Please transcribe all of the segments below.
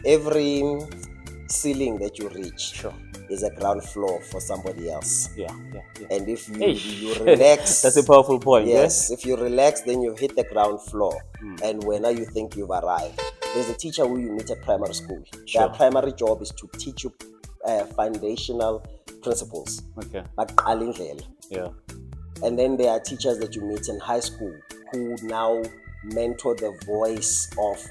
every ceiling that you reach Sure. is a ground floor for somebody else. Yeah. And if you Eish. relax, That's a powerful point. yes, if you relax, then you hit the ground floor. Mm. And when you think you've arrived, there's a teacher who you meet at primary school. Sure. Their primary job is to teach you foundational principles. Okay. Baqala indlela. Yeah. And then there are teachers that you meet in high school who now mentor the voice of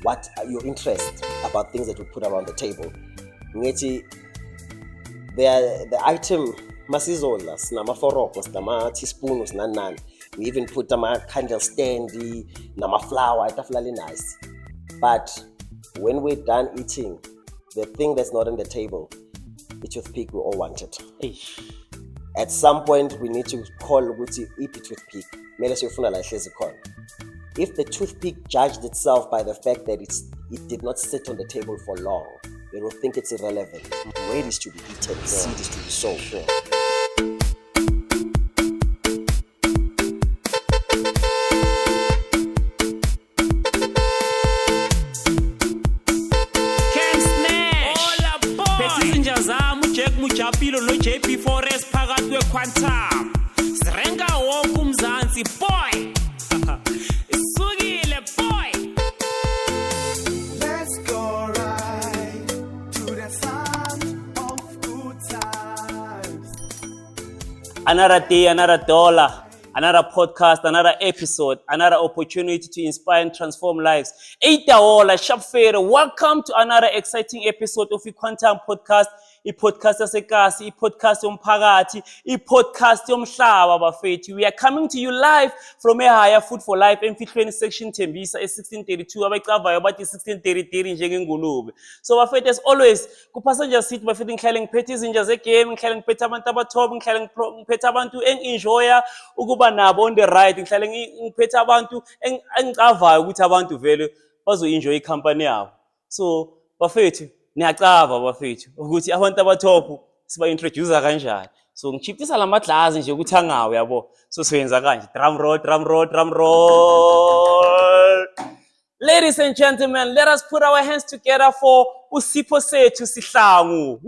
what are your interests about things that we put around the table. Ngithi the item masizola sinamaforoko sinama-teaspoon sinanani. We even put candle stand nama-flower itafula nice. But when we're done eating, the thing that's not on the table, the toothpick we all wanted. Eish. At some point we need to call ukuthi iphi toothpick mele siyofuna la ihlezi khona. If the toothpick judged itself by the fact that it did not sit on the table for long, they will think it's irrelevant. Where it is to be eaten, seed is to be sown. Sure. Mujapilo no JP Forest phakathi kweQuantum sirenga wonke umzansi boy isukile boy. Let's go right to the sound of good times. Another day, another dollar, another podcast, another episode, another opportunity to inspire and transform lives. Eitaola, Shapfere, welcome to another exciting episode of the Quantum Podcast. I-podcast yasekasi, i-podcast yomphakathi, i-podcast yomhlaba bafethu. We are coming to you live from eHaya Food for Life emfihlweni section Tembisa e1632 abacavayo bathi 1633 njengengulube. So bafethu, as always, ku-passenger seat bafethu ngihlale ngiphethe izinja zegame, ngihlale ngiphethe abantu abathoba, ngihlale ngiphethe abantu engi-enjoya ukuba nabo on the ride, ngihlale ngiphethe abantu engicavayo ukuthi abantu vele bazo-enjoy i-company yabo. So bafethu, niyacava bafethu ukuthi abantu abathopu siba-introducer kanjani. So ngichiftisa lamadlazi nje ukuthi angawe yabo. So siyenza kanje, drum roll, drum roll, drum roll. Ladies and gentlemen, let us put our hands together for uSipho Sethu Sihlangu.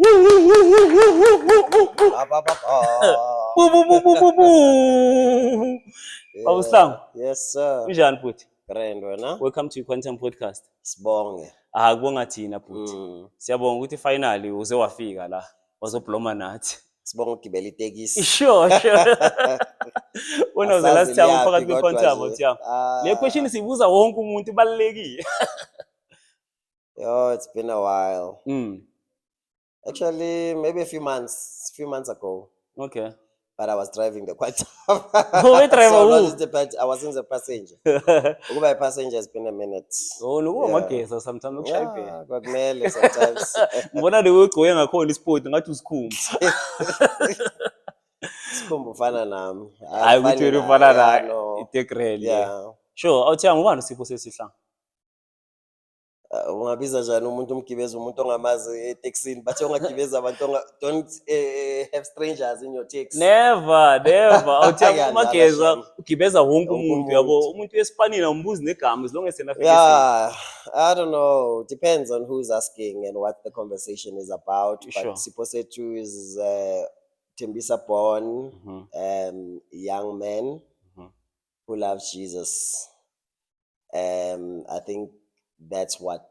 Awusihlangu? Yes sir. Kunjani futhi? Grand wena? Welcome to Quantum Podcast. Sibonge. Kubonga thina futhi. Siyabonga ukuthi finally uze wafika la wazobloma nathi. Sibonga ukugibela itekisi. Sure. When was the last time phakathi kweQuantum uthi? Le question sibuza wonke umuntu ibalekile. Yo, it's been a while. Actually, maybe a few months ago. Okay. But I was driving the Quantum. Who driver? I wasn't the passenger. Ukuba passenger has been a minute. Oh, no, mageza sometimes ukushayiphe. Yeah, kwakumele sometimes. Ngibona le wegcoya ngakhona isport ngathi usikhumba. Sikhumba ufana nami. Hayi ukuthi wena ufana la itegrel. Yeah. Sure, awuthi ngubani uSipho Sesihlangu? Ungabiza njani umuntu umgibeza umuntu ongamazi etaxini bathi ungagibeza abantu don't have strangers in your taxi. Never. Awuthi mageza ugibeza wonke umuntu yabo. Umuntu wespanini umbuzi negama as long as ena. Yeah, I don't know. Depends on who's asking and what the conversation is about. Sure. But Sipho Sethu is Tembisa born young man who loves Jesus. I think that's what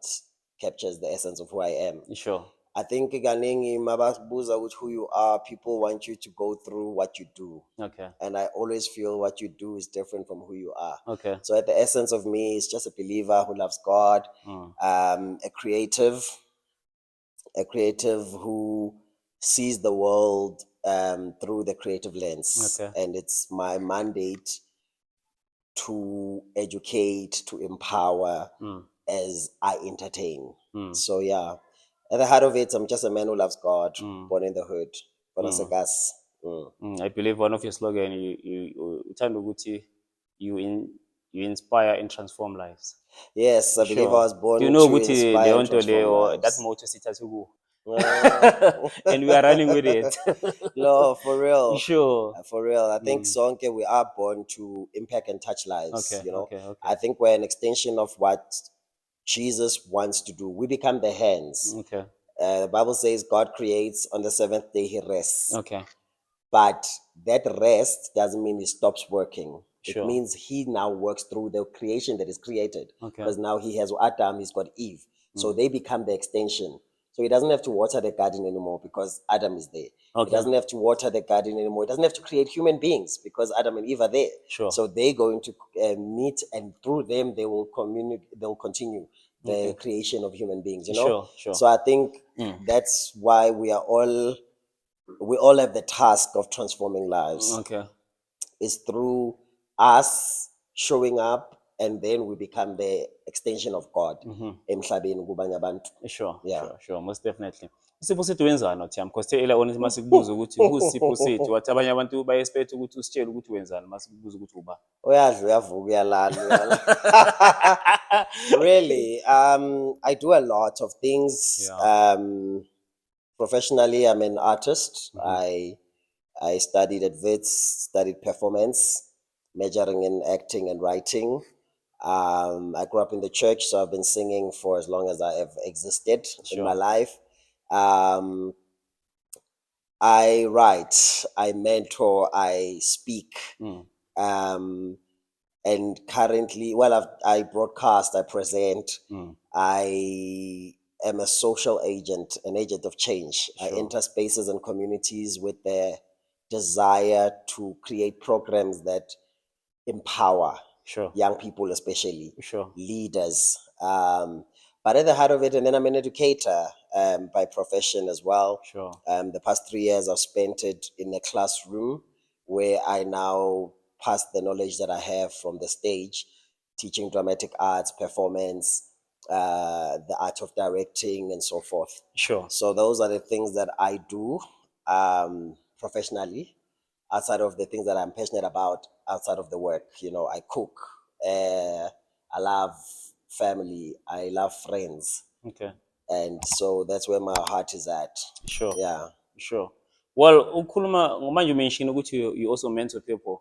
captures the essence of who I am. Sure. I think kaningi mababuza ukuthi who you are, people want you to go through what you do. Okay. And I always feel what you do is different from who you are. Okay. So at the essence of me is just a believer who loves God, a creative who sees the world through the creative lens. Okay. And it's my mandate to educate, to empower as I entertain. So yeah, at the heart of it, I'm just a man who loves God, born in the hood. I believe one of your slogan, you you inspire and transform lives. Yes, I believe I was born to inspire and transform lives. That motto sithathu and we are running with it. No, for real. Sure. For real. I think sonke we are born to impact and touch lives. Okay. You know, Okay. I think we're an extension of what Jesus wants to do. We become the hands. Okay. The Bible says God creates, on the seventh day he rests. Okay. But that rest doesn't mean he stops working. Sure. It means he now works through the creation that is created. Okay. Because now he has Adam, he's got Eve. So they become the extension. So he doesn't have to water the garden anymore because Adam is there. Okay. He doesn't have to water the garden anymore. He doesn't have to create human beings because Adam and Eve are there. Sure. So they're going to meet, and through them they will they'll continue the creation of human beings. You know. Sure, sure. So I think that's why we all have the task of transforming lives. Okay. It's through us showing up, and then we become the extension of God. Emhlabeni kubanye abantu. Sure, Yeah. sure, sure, most definitely. Usipho sethu wenzani Othiyam? Because earlier on masikubuza ukuthi kusipho sethu, wathi abanye abantu ba-expect ukuthi usitshele ukuthi wenzani masikubuza ukuthi uba. Uyadla uyavuka uyalala. Really, I do a lot of things. Yeah. Professionally, I'm an artist. I studied at Wits, studied performance, majoring in acting and writing. I grew up in the church, so I've been singing for as long as I have existed in my life. I write, I mentor, I speak. And currently, I broadcast, I present. I am a social agent, an agent of change. I enter spaces and communities with the desire to create programs that empower Sure. young people, especially Sure. leaders. But at the heart of it, and then I'm an educator by profession as well. Sure. The past 3 years I've spent it in a classroom where I now pass the knowledge that I have from the stage, teaching dramatic arts, performance, the art of directing, and so forth. Sure. So those are the things that I do professionally, outside of the things that I'm passionate about, outside of the work. You know, I cook, I love family, I love friends. Okay. And so that's where my heart is at. Sure. Yeah. Sure. Well, ukhuluma manje mention ukuthi you also mentor people.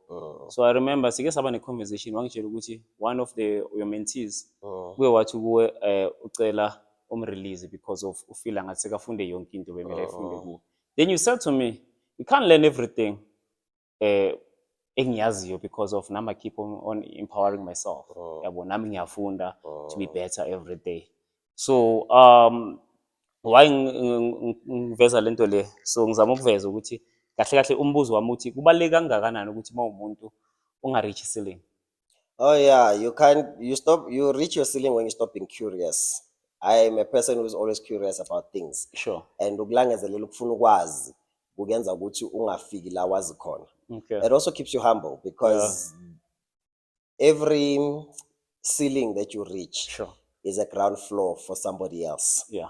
So I remember sike saba ne conversation wangitshela ukuthi one of your mentees kuye wathi kuwe ucela umrelease because of ufila ngathi sekafunde yonke into bemele ayifunde kuwe. Then you said to me, you can't learn everything engiyaziyo because of nami I keep on empowering myself. Yabo nami ngiyafunda to be better every day. So why ngiveza lento le, so ngizama ukuveza ukuthi kahle kahle umbuzo wami uthi kubaleka kangakanani ukuthi mawumuntu ungareach ceiling. Oh yeah, you reach your ceiling when you stop being curious. I am a person who's always curious about things. Sure. And ukulangazelela ukufuna ukwazi kuyenza ukuthi ungafiki la wazi khona. Okay. It also keeps you humble because every ceiling that you reach Sure. is a ground floor for somebody else. Yeah.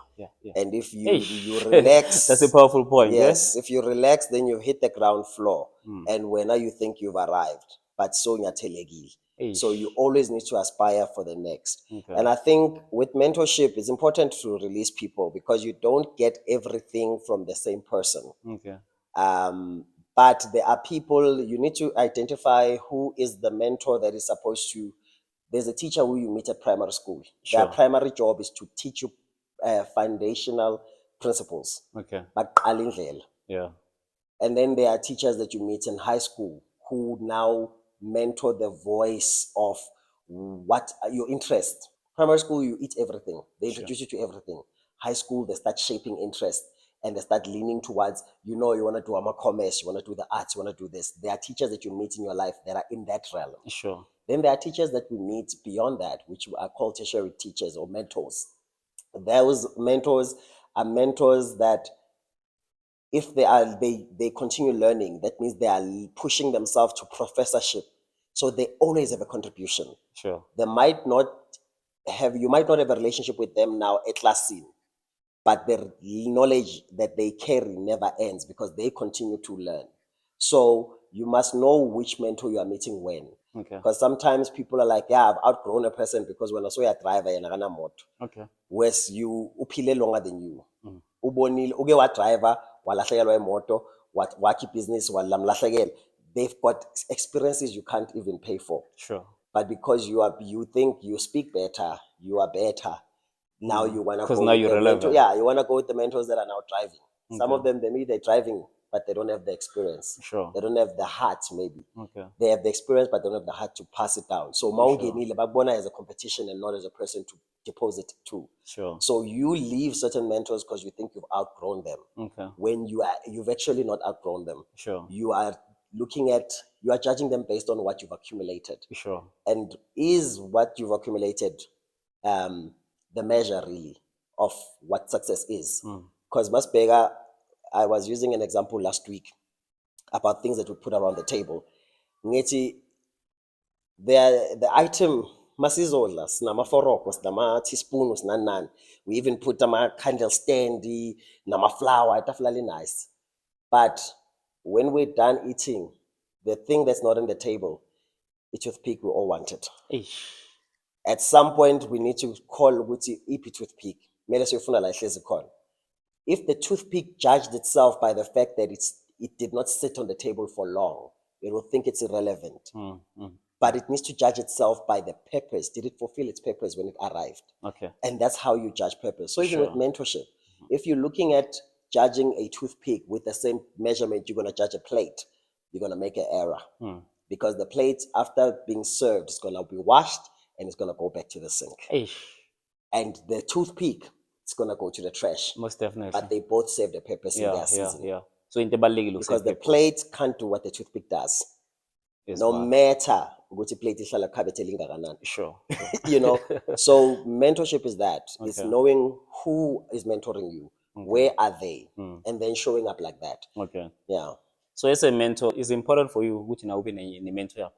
And if you Eish. relax, That's a powerful point. yes, if you relax, then you hit the ground floor. And when now you think you've arrived, but so nyatelegile. Eish. So you always need to aspire for the next. Okay. And I think with mentorship, it's important to release people because you don't get everything from the same person. Okay. But there are people, you need to identify who is the mentor that is supposed to. There's a teacher who you meet at primary school. Sure. Their primary job is to teach you foundational principles. Okay. Baqala indlela. Yeah. And then there are teachers that you meet in high school who now mentor the voice of what your interest. Primary school, you eat everything. They introduce you to everything. High school, they start shaping interest and they start leaning towards, you want to do commerce, you want to do the arts, you want to do this. There are teachers that you meet in your life that are in that realm. Sure. Then there are teachers that we meet beyond that, which are called tertiary teachers or mentors. Those mentors are mentors that if they continue learning, that means they are pushing themselves to professorship. So they always have a contribution. Sure. You might not have a relationship with them now at last scene, but the knowledge that they carry never ends because they continue to learn. So you must know which mentor you are meeting when. Okay. Because sometimes people are like, yeah, I've outgrown a person because when I saw a driver in a motor, Okay. whereas you upile longer than you. Ubonile, uke wa driver, walahlekelwa imoto, waki business, walamlahlekela. They've got experiences you can't even pay for. Sure. But because you think you speak better, you are better, Now you want to 'Cause go now with you're the mentor. relevant. Yeah, you want to go with the mentors that are now driving. Some of Okay. them, maybe they're driving, but they don't have the experience. Sure. They don't have the heart, maybe. Okay. They have the experience, but they don't have the heart to pass it down. So maungenile bakubona as a competition and not as a person to deposit to. Sure. So you leave certain mentors because you think you've outgrown them. Okay. When you've actually not outgrown them. Sure. You are judging them based on what you've accumulated. Sure. And is what you've accumulated the measure really of what success is? Because Masbega, I was using an example last week about things that we put around the table. Ngithi, the item masizodla sinamaforoko sinama-teaspoon sinanani. We even put candle stand nama-flower itafula nice. But when we're done eating, the thing that's not on the table, a toothpick we all want it. Eish. At some point we need to call ukuthi iphi toothpick. Mele siyofuna la ihlezi khona. If the toothpick judged itself by the fact that it did not sit on the table for long, it will think it's irrelevant. But it needs to judge itself by the purpose. Did it fulfill its purpose when it arrived? Okay. And that's how you judge purpose. So even with Sure. mentorship, if you're looking at judging a toothpick with the same measurement, you're going to judge a plate, you're going to make an error. Because the plate, after being served, is going to be washed and it's going to go back to the sink. Eish. And the toothpick, it's going to go to the trash. Most definitely. But they both serve the purpose in yeah, their yeah, season. yeah. So into balulekile Because the ukusave plate can't do what the toothpick does. is No fine. matter ukuthi plate ihlala khabethe lingakanani. Sure. You know, so mentorship is that. It's Okay. knowing who is mentoring you, where are they, and then showing up like that. Okay. Yeah. So as a mentor, it's important for you ukuthi na ube mentor yakho.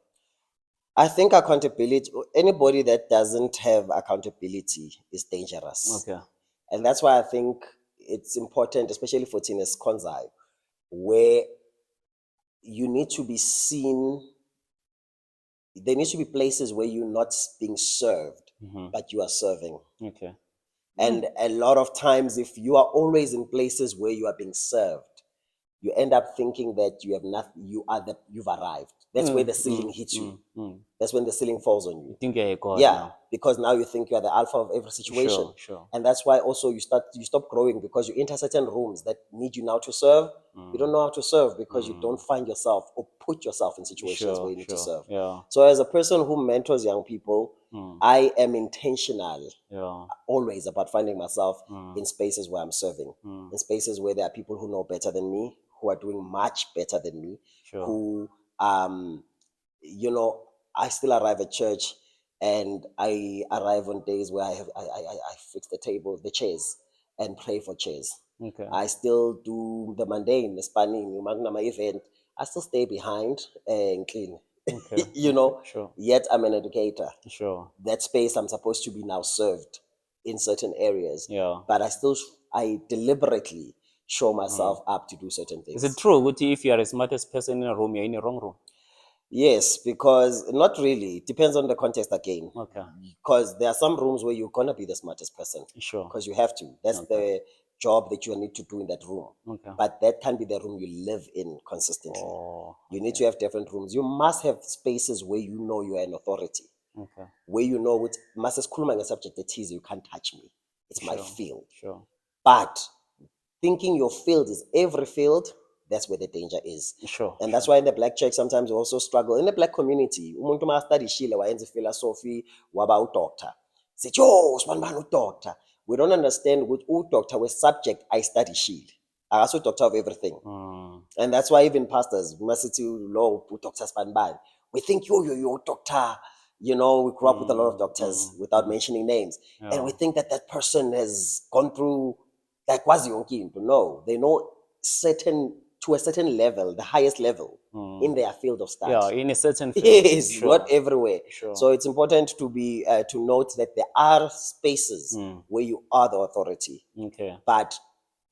I think accountability, anybody that doesn't have accountability is dangerous. Okay. And that's why I think it's important, especially for Tines Konzai, where you need to be seen. There needs to be places where you're not being served, but you are serving. Okay. And a lot of times, if you are always in places where you are being served, you end up thinking that you have nothing. You've arrived. That's where the ceiling hits you. That's when the ceiling falls on you. I think you're God Yeah, now. because now you think you are the alpha of every situation. Sure. And that's why also you stop growing, because you enter certain rooms that need you now to serve. You don't know how to serve because you don't find yourself or put yourself in situations where you need to serve. Yeah. So as a person who mentors young people, I am intentional Yeah. always about finding myself in spaces where I'm serving, in spaces where there are people who know better than me, who are doing much better than me, Sure. who you know, I still arrive at church and I arrive on days where I fix the table, the chairs, and pray for chairs. Okay. I still do the mundane, the spanning, my event. I still stay behind and clean. Okay. You know, Sure. yet I'm an educator. Sure. That space I'm supposed to be now served in certain areas. Yeah. But I deliberately show myself up to do certain things. Is it true ukuthi if you are the smartest person in a room, you're in the wrong room? Yes, because not really. It depends on the context again. Okay. Because there are some rooms where you're gonna be the smartest person. Sure. Because you have to. That's the job that you need to do in that room. Okay. But that can be the room you live in consistently. Oh. You need to have different rooms. You must have spaces where you know you are an authority. Okay. Where you know what must a subject that is, you can't touch me. It's my Sure. field. Sure. But thinking your field is every field, that's where the danger is. Sure. And that's why in the black church sometimes we also struggle. In the black community, umuntu ma study shile wayenza philosophy waba udoctor. Say, "Yo, sibani udoctor." We don't understand what udoctor was subject I study shile. I also doctor of everything. And that's why even pastors, masithi law doctor spanban. We think you're doctor. You know, we grew up with a lot of doctors without mentioning names. And we think that person has gone through like quasi yonke. No, they know to a certain level, the highest level in their field of study. Yeah, in a certain field. Yes, Sure. not everywhere. Sure. So it's important to be to note that there are spaces where you are the authority, Okay. but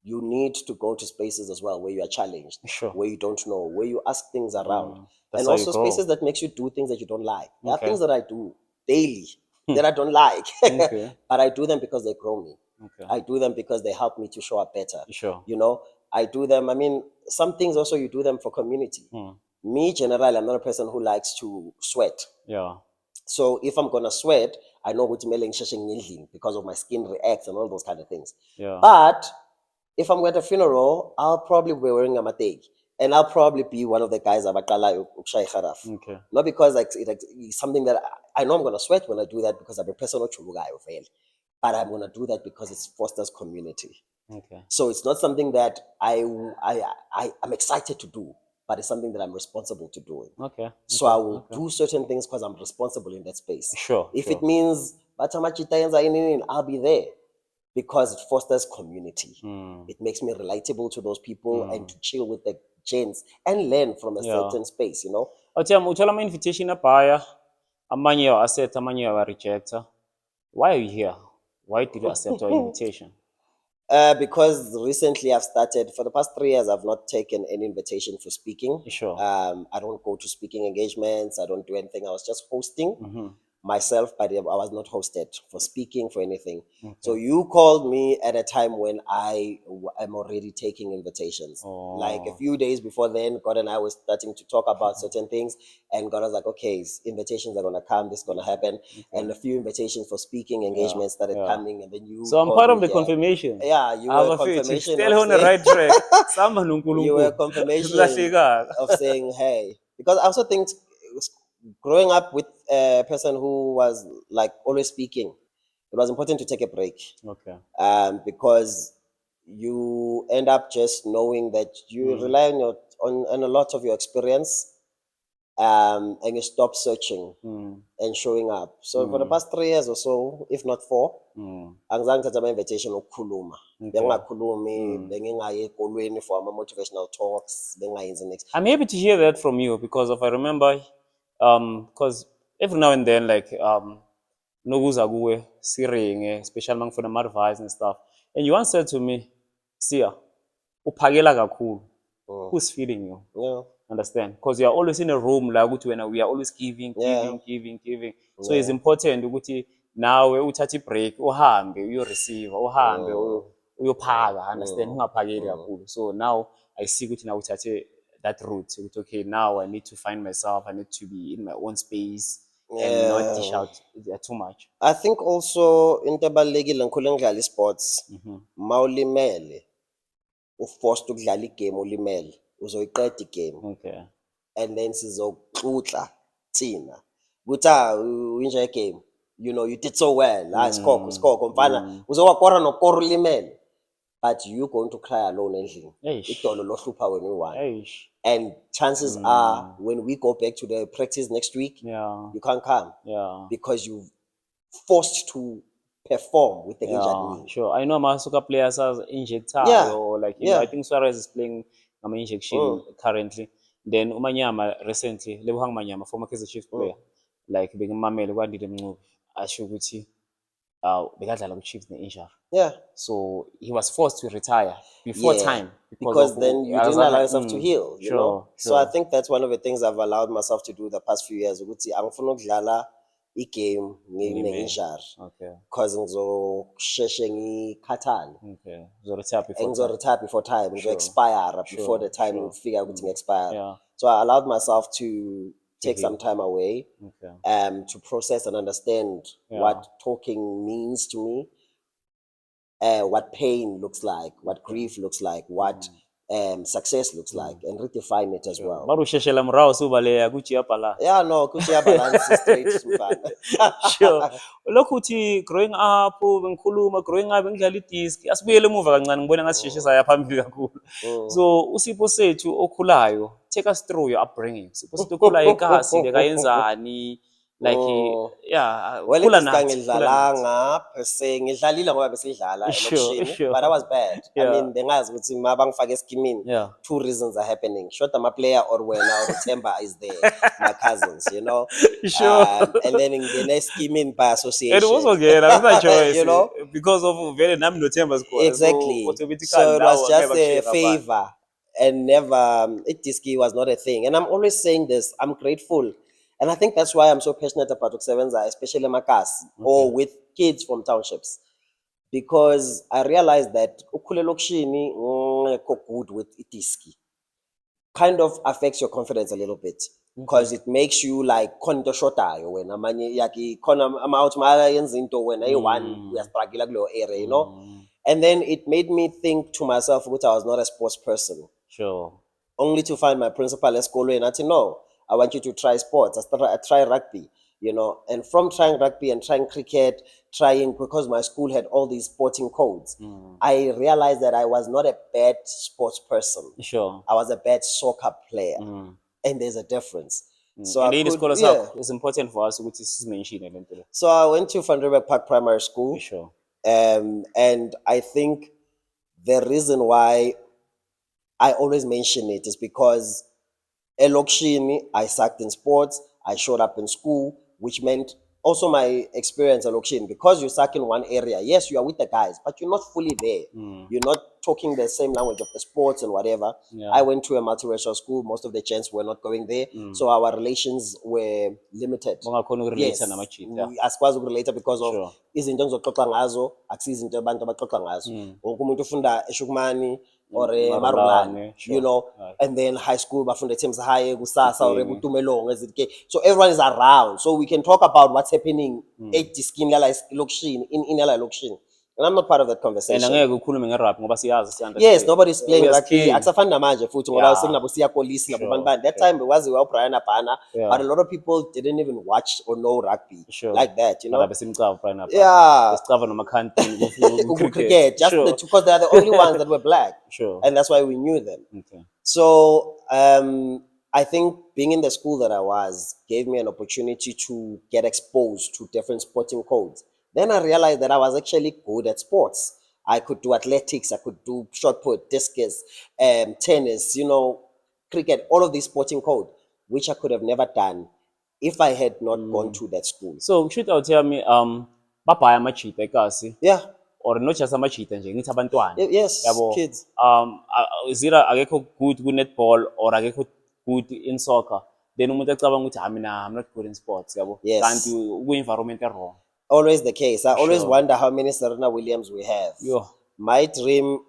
you need to go to spaces as well where you are challenged, Sure. where you don't know, where you ask things around, That's and how you also grow. spaces that makes you do things that you don't like. There are Okay. things that I do daily that I don't like, Okay. but I do them because they grow me. Okay. I do them because they help me to show up better. Sure. You know, I do them. I mean, some things also you do them for community. Me, generally, I'm not a person who likes to sweat. Yeah. So if I'm gonna sweat, I know ukuthi kumele ngisheshe ngendlini because of my skin reacts and all those kind of things. Yeah. But if I'm at a funeral, I'll probably be wearing a mateki. And I'll probably be one of the guys abaqala ukushaya ikharaf. Okay. Not because it's something that I know I'm going to sweat when I do that because I'm a person ochulukayo vele. But I'm going to do that because it fosters community. Okay. So it's not something that I'm excited to do, but it's something that I'm responsible to doing. Okay. So I will do certain things because I'm responsible in that space. Sure. If sure. it means I'll be there because it fosters community. It makes me relatable to those people and to chill with the gents and learn from a certain space, you know. Otiyam uthola ama invitation abhaya, amanye yawa accept, amanye yawa rejecta. Why are you here? Why did you accept our invitation? Because recently I've started, for the past 3 years, I've not taken any invitation for speaking. Sure. I don't go to speaking engagements. I don't do anything. I was just hosting myself, but I was not hosted for speaking, for anything. So you called me at a time when I am already taking invitations. Like a few days before then, God and I were starting to talk about certain things, and God was like, okay, invitations are going to come, this is going to happen. And a few invitations for speaking engagements started coming, and then you So I'm called part of me the here. confirmation. Yeah, you were confirmation. Still of on the saying- right track. Samba nunkulunkulu. You were confirmation Silahlekanga. of saying, hey, because I also think growing up with a person who was like always speaking, it was important to take a break. Okay. Because you end up just knowing that you rely on a lot of your experience, and you stop searching and showing up. So for the past 3 years or so, if not 4, angizange ngithatha ama-invitation okukhuluma. Bengingakhulumi, bengingayi ekolweni for ama-motivational talks, bengingayenzi next. I'm happy to hear that from you because if I remember, because every now and then, like, nokuza kuwe, siringe, especially mangifuna ama-advice and stuff. And you once said to me, Sia, uphakela kakhulu. Who's feeding you? Yeah. Understand? Because you are always in a room, like when we are always giving. So it's important ukuthi nawe uthathe i-break, uhambe, uyo-receive, uhambe, uyophaka, understand? Ungaphakeli kakhulu. So now I see ukuthi now uthathe that route. Okay, now I need to find myself. I need to be in my own space and not dish out too much. I think also into ebalulekile ngikhule ngidlala sports, mawulimele uforced ukudlala igame ulimele uzoyiqeda igame. Okay. And then sizoxutla thina ukuthi winja igame, you know, you did so well, score mfana uzowakora nokora ulimele, but you going to cry alone endlini. Idolo lohlupha wena uyi-one. And chances are when we go back to the practice next week, you can't come because you've forced to perform with the injured knee. Sure. I know my soccer players are injected or like, you know, I think Suarez is playing injection currently. Then Umanyama recently, Lebuhang Manyama, former Kaizer Chiefs player, like being Mamel, what did move? Ashuguti, because Chiefs injured. Yeah. So he was forced to retire before time because then you didn't allow yourself to heal. You know? Sure. So I think that's one of the things I've allowed myself to do the past few years. Ukuthi angifuna ukudlala igame ngine-injury. Okay. Because ngizosheshe ngikhathale. Okay. Ngizoretire before time. Ngizo-expire before the time ufika ukuthi ngi-expire. Yeah. So I allowed myself to take some time away to process and understand what talking means to me, what pain looks like, what grief looks like, what success looks like, and redefine it as well. Marusheshela mrao subaleya kuchi apala. Yeah, no, kuchi balance straight sufana. Sure. Lokuthi growing up, ngikhuluma growing up ngidlala i-disc, asibuyele emuva kancane ngibona ngathi sheshisa ya phambili kakhulu. So uSipho sethu okhulayo, take us through your upbringing. Sipho sethu okhulayo ekhasi bekayenzani? Like well, ngidlalanga per se ngidlalile ngoba besidlala Sure. but I was bad. I mean bengazi ukuthi mabangifaka eskimini, 2 reasons are happening. Short ama player or wena or Themba is there, my cousins, you know. Sure. And then ngene eskimini by association. It was okay, that's my choice. You know, because of very nami no Themba squad. Exactly. So it was just a favor and never it was not a thing. And I'm always saying this, I'm grateful. And I think that's why I'm so passionate about Ukusebenza, especially Makasi, or with kids from townships. Because I realized that ukhule lokishini ngekho good with itiski. kind of affects your confidence a little bit because it makes you like konto shotayo when amanye yaki khona ama mara yenza into when ayi-one uyastruggle kuleyo area, you know. And then it made me think to myself that I was not a sports person, Sure. only to find my principal at school and I said, no, I want you to try sports. I try rugby, you know. And from trying rugby and trying cricket, because my school had all these sporting codes, I realized that I was not a bad sports person. Sure. I was a bad soccer player. And there's a difference. So And I in could- isikole yeah. sakho it's important for us ukuthi simention lento le. So I went to Van Riebeeck Park Primary School. Sure. And I think the reason why I always mention it is because elokishini, I sucked in sports, I showed up in school, which meant also my experience at elokishini, because you suck in one area, yes, you are with the guys, but you're not fully there. You're not talking the same language of the sports and whatever. Yeah. I went to a multiracial school, most of the gents were not going there, so our relations were limited. Bangakhona ukurelate Yes, namajita. asikwazi ukurelate because of Sure. izinto engizoxoxa ngazo akusizo izinto abantu abaxoxa ngazo. Wonke umuntu ufunda eShukumani or Marulane, Marulane, sure. you know, Right. and then high school bafunda eThames High, kusasa or Ipini. kutumelong ezike. So everyone is around, so we can talk about what's happening at the skin lala lokishini in lala lokishini. And I'm not part of that And conversation. angeke ukhulume ngerap ngoba siyazi siya Yes, nobody's playing We are rugby. skilled. Akusafani namanje futhi ngoba Yeah. sekunabo Siya Kolisi nabo Sure, bani bani. That sure. time waziwa uBrian Abana, Yeah. but a lot of people didn't even watch or know rugby Sure. like that, you know. Makabe simcava right now. Yeah. Sicava noma canteen Cricket, just because they are the only ones that were black, Sure. and that's why we knew them. Okay. So I think being in the school that I was gave me an opportunity to get exposed to different sporting codes. Then I realized that I was actually good at sports. I could do athletics, I could do shot put, discus, tennis, you know, cricket, all of these sporting codes, which I could have never done if I had not gone to that school. So should you tell me babhaya amajita ekasi Yeah, or not just amajita nje ngithi abantwana. yes, Yabo. kids. Zira akekho good ku netball or akekho good in soccer. Then umuntu ecabanga ukuthi mina I'm not good in sports yabo. Yes. Kanti ku environment wrong. Always the case. I always Sure. wonder how many Serena Williams we have. Yo. My dream,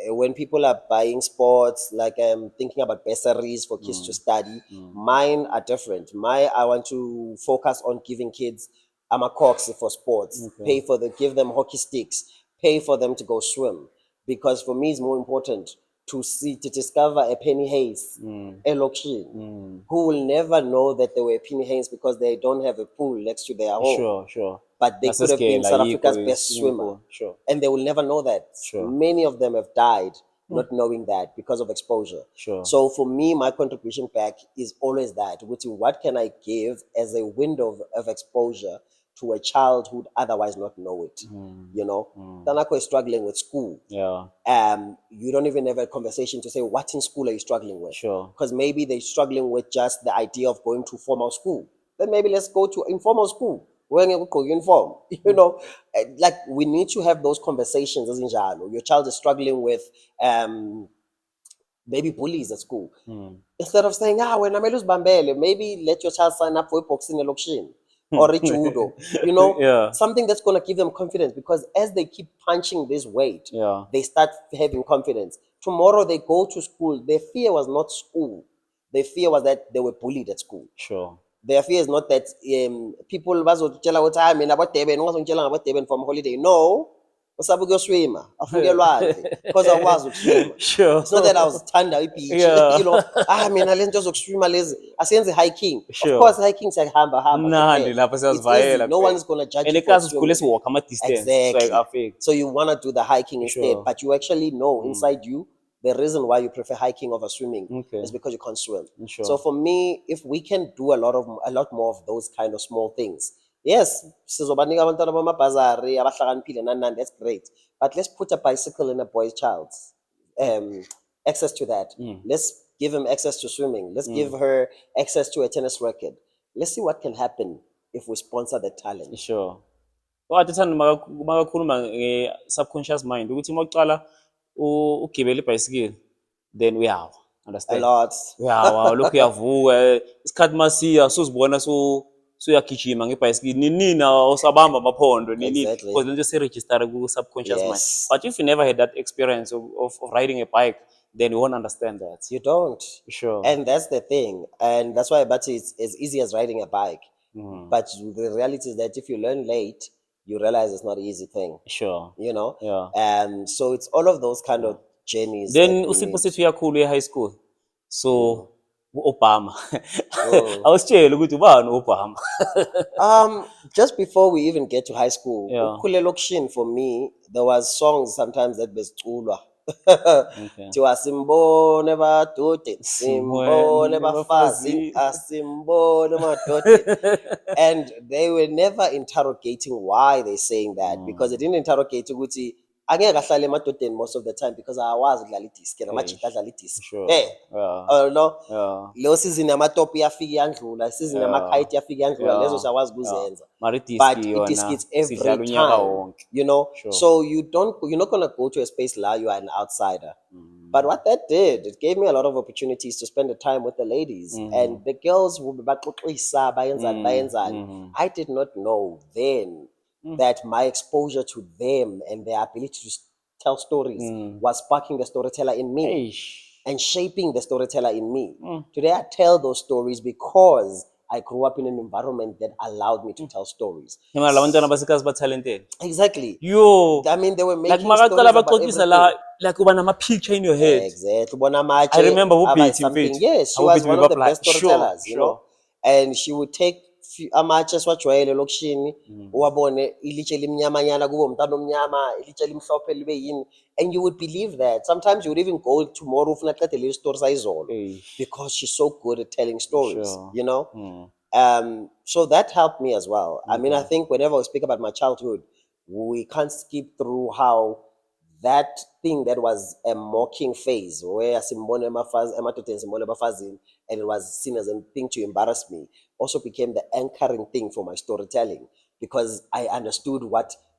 when people are buying sports, like thinking about bursaries for kids to study, mine are different. I want to focus on giving kids amacox for sports, give them hockey sticks, pay for them to go swim. Because for me, it's more important to discover a Penny Hayes, a Lokshin, who will never know that they were Penny Hayes because they don't have a pool next to their home. Sure, sure. But they could have been South Africa's best swimmer. Sure. And they will never know that. Sure. Many of them have died not knowing that because of exposure. Sure. So for me, my contribution back is always that, which is what can I give as a window of exposure to a child who would otherwise not know it. You know, Tanako is struggling with school. Yeah. You don't even have a conversation to say, what in school are you struggling with? Sure. Because maybe they're struggling with just the idea of going to formal school. Then maybe let's go to informal school. Wearing a uniform, you know, like we need to have those conversations as in Jalo. Your child is struggling with maybe bullies at school. Instead of saying, when I'm Bambele, maybe let your child sign up for a boxing election or a judo, you know, Yeah. something that's going to give them confidence, because as they keep punching this weight, Yeah. they start having confidence. Tomorrow they go to school. Their fear was not school. Their fear was that they were bullied at school. Sure. Their fear is not that people bazotshela ukuthi mina aboDurban ungazongitshela ngaboDurban from holiday. No, usabe ukuyoswima afunde elwandle because akwazi ukuswima. Sure. It's not that I was thanda ibeach, Yeah. you know, mina lento zokuswima lezi asiyenze hiking. Sure. Of course hiking siyahamba Mnandi kuphela. lapho It's siyazivayela easy. No kuphela. one is going to judge And you for ekazi sikhule swimming. siwalk ama-distance. Exactly. So affect. So you want to do the hiking instead, Sure. but you actually know inside you the reason why you prefer hiking over swimming Okay. is because you can't swim. Sure. So for me, if we can do a lot more of those kind of small things, yes, sizobanika abantwana bamabhazari abahlakaniphile nani, that's great. But let's put a bicycle in a boy's child's access to that. Let's give him access to swimming. Let's give her access to a tennis racket. Let's see what can happen if we sponsor the talent. Sure. Wathi thanda makakhuluma nge-subconscious mind ukuthi uma uqala ugibela ibhayisikili then uyawa. A Understand? lot. Uyawa, lokhu uyavuka. Isikhathi masiya suzibona suyagijima ngebhayisikili. Nina usabamba amaphondo. Exactly. Because lento seregister ku-subconscious mind. Yes. But if you never had that experience of riding a bike, then you won't understand that. You don't. Sure. And that's the thing. And that's why, but it's as easy as riding a bike. Mm. But the reality is that if you learn late, you realize it's not an easy thing, Sure. you know? Yeah. And so it's all of those kind of journeys. Then that we uSipho need. sithi uyakhula uya high school. So u-Obama. Mm. Awusitshela ukuthi ubani u-Obama. Just before we even get to high school, Yeah. ukhule elokishini for me, there was songs sometimes that beziculwa. Okay. Thiwa simbone madoda, simbone Simbone bafazi, bafazi. asimbone madoda. And they were never interrogating why they're saying that, because they didn't interrogate ukuthi angeke ahlale emadodeni most of the time because awazi ukudlala idisk and amajita adlala idisk. Sure. Hey, Yeah. no. Yeah. Leyo season yamatopi iyafika iyandlula, isizini Yeah. yamakhayithi iyafika iyandlula, Yeah. lezo siyakwazi ukuzenza. Mara But idiski it is yona kids every sidlala unyaka time, wonke. you know. Sure. So you're not gonna go to a space like you are an outsider. But what that did, it gave me a lot of opportunities to spend the time with the ladies, and the girls would be baxoxisa, bayenzani. I did not know then that my exposure to them and their ability to tell stories was sparking the storyteller in me Eish. and shaping the storyteller in me. Today I tell those stories because I grew up in an environment that allowed me to tell stories. Mara labantwana basikazi ba-talented. Exactly. Yo. I mean, they were Like making makaqala stories about baxoxisa everything. la, like uba nama-picture in your head. Exactly. Ubona Mache, I remember Aba uBeatty, something. mfethu. Yes, she Ubeatty was one of the bebapla- best storytellers, Sure, you know. And she would take amatshe esiwajwayele lokishini, uwabone ilitshe limnyamanyana kubo umntana omnyama, ilitshe limhlophe libe yini. And you would believe that. Sometimes you would even go tomorrow ufuna aqede leli story sayizolo, Eish. because she's so good at telling stories, Sure. you know. So that helped me as well. I mean, I think whenever we speak about my childhood, we can't skip through how that thing that was a mocking phase, where simbone amadoda simbone bafazini, and it was seen as a thing to embarrass me, also became the anchoring thing for my storytelling, because I understood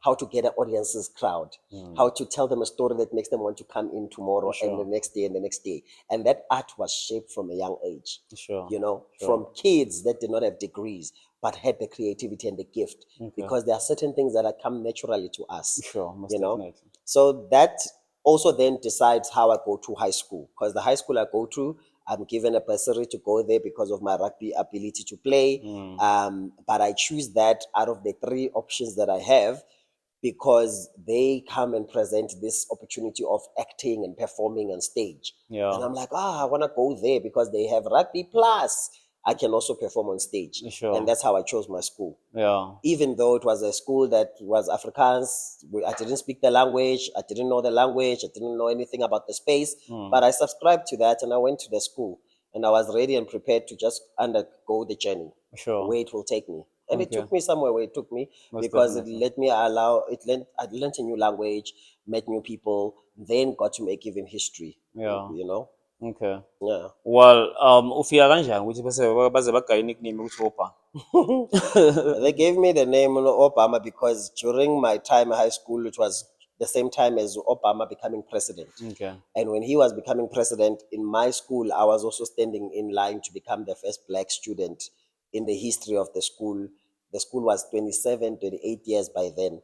how to get an audience's crowd, how to tell them a story that makes them want to come in tomorrow and the next day and the next day. And that art was shaped from a young age, Sure. you know, from kids that did not have degrees but had the creativity and the gift, because there are certain things that come naturally to us. Sure, most you know. definitely. So that also then decides how I go to high school, because the high school I go to, I'm given a bursary to go there because of my rugby ability to play. But I choose that out of the three options that I have, because they come and present this opportunity of acting and performing on stage. Yeah. And I'm like, I want to go there because they have rugby plus I can also perform on stage. Sure. And that's how I chose my school. Yeah. Even though it was a school that was Afrikaans, I didn't speak the language, I didn't know the language, I didn't know anything about the space, but I subscribed to that and I went to the school and I was ready and prepared to just undergo the journey, Sure. where it will take me. And it Okay. took me somewhere where it took me, Most because definitely. I learned a new language, met new people, then got to make even history. Yeah. You know? Okay. Yeah. Well, ufika kanjani ukuthi baze bagaye nickname ukuthi Obama? They gave me the name Obama because during my time in high school, which was the same time as Obama becoming president. Okay. And when he was becoming president in my school, I was also standing in line to become the first black student in the history of the school. The school was 27, 28 years by then,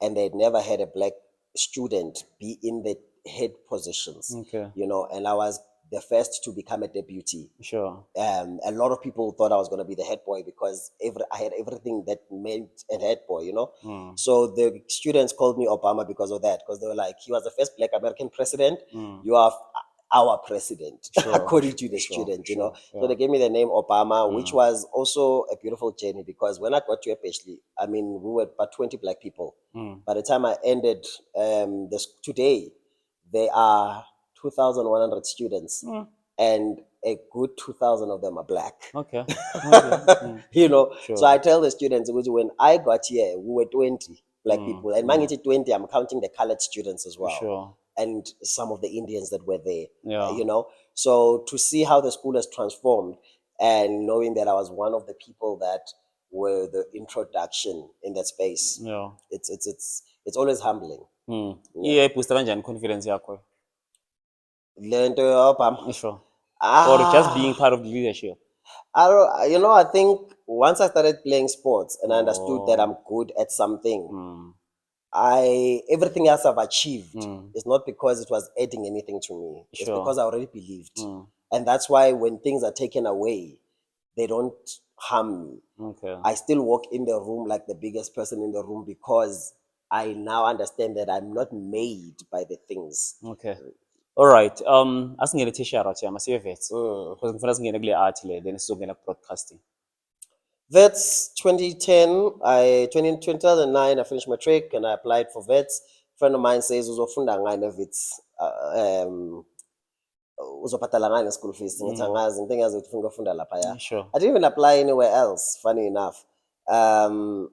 and they'd never had a black student be in the head positions. Okay. You know, and I was the first to become a deputy. Sure. A lot of people thought I was going to be the head boy because I had everything that made a head boy, you know. So the students called me Obama because of that, because they were like, he was the first Black American president. You are our president, according to the students, you know. So they gave me the name Obama, which was also a beautiful journey, because when I got to Epeshley, I mean, we were about 20 black people. By the time I ended today, there are 2,100 students, and a good 2,000 of them are black. Okay. You know, Sure. so I tell the students, when I got here, we were 20 black people, and managing 20, I'm counting the colored students as well, Sure. and some of the Indians that were there. Yeah. You know, so to see how the school has transformed, and knowing that I was one of the people that were the introduction in that space, Yeah. it's always humbling. Iye booster kanjani confidence yakho? Learn to Obama. Sure. Or just Ah. being part of the leadership? I think once I started playing sports and I understood that I'm good at something, everything else I've achieved is not because it was adding anything to me. It's Sure. because I already believed. And that's why when things are taken away, they don't harm me. Okay. I still walk in the room like the biggest person in the room because I now understand that I'm not made by the things. Okay. All right. Asingene t-shirt athi masiye vets. Mm. Because ngifuna singene kule art le then sizongena ku broadcasting. Vets 2009, I finished matric and I applied for Vets. A friend of mine says uzofunda ngani Vets, uzobhadala ngani school fees. Ngithi angazi, into engiyazi ukuthi ufuna ukufunda lapha ya. Sure. I didn't even apply anywhere else, funny enough. And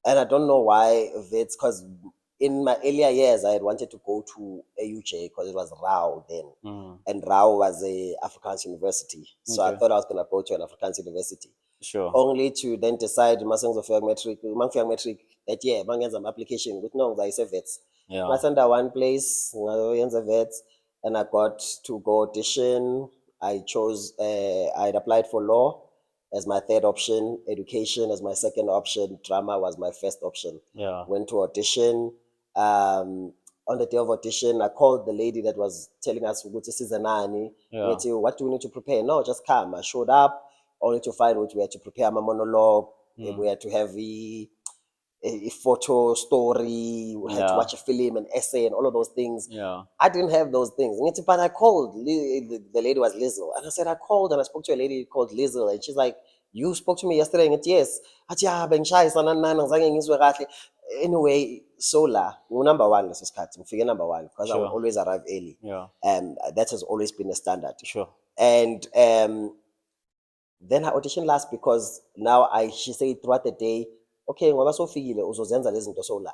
I don't know why Vets, because in my earlier years I had wanted to go to AUJ because it was RAU then. And RAU was a Afrikaans university. So I Okay. thought I was going to go to an Afrikaans university. Sure. Only to then decide mangifika matric that year mangenza ama application ukuthi no ngizayise Vets. Yeah. Ngasenda one place ngayenza Vets and I got to go audition. I chose I had applied for law as my third option, education as my second option, drama was my first option. Yeah. Went to audition. On the day of audition, I called the lady that was telling us ukuthi sizenani. Yeah. Ngithi, what do we need to prepare? No, just come. I showed up only to find out we had to prepare my monologue. We had to have a photo story. We had to Yeah. watch a film, an essay, and all of those things. Yeah. I didn't have those things. Ngithi, but I called. The lady was Lizzle. And I said, I called and I spoke to a lady called Lizzle. And she's like, you spoke to me yesterday? Ngithi, yes. Athi, bengishayisa nani ngizange ngizwe kahle. Anyway, Solar, number one, let's cut. Figure number one, because I Sure. will always arrive early. Yeah. That has always been a standard. Sure. And then her audition last because now she said throughout the day, okay, ngoba sowufikile uzozenza lezi zinto Solar.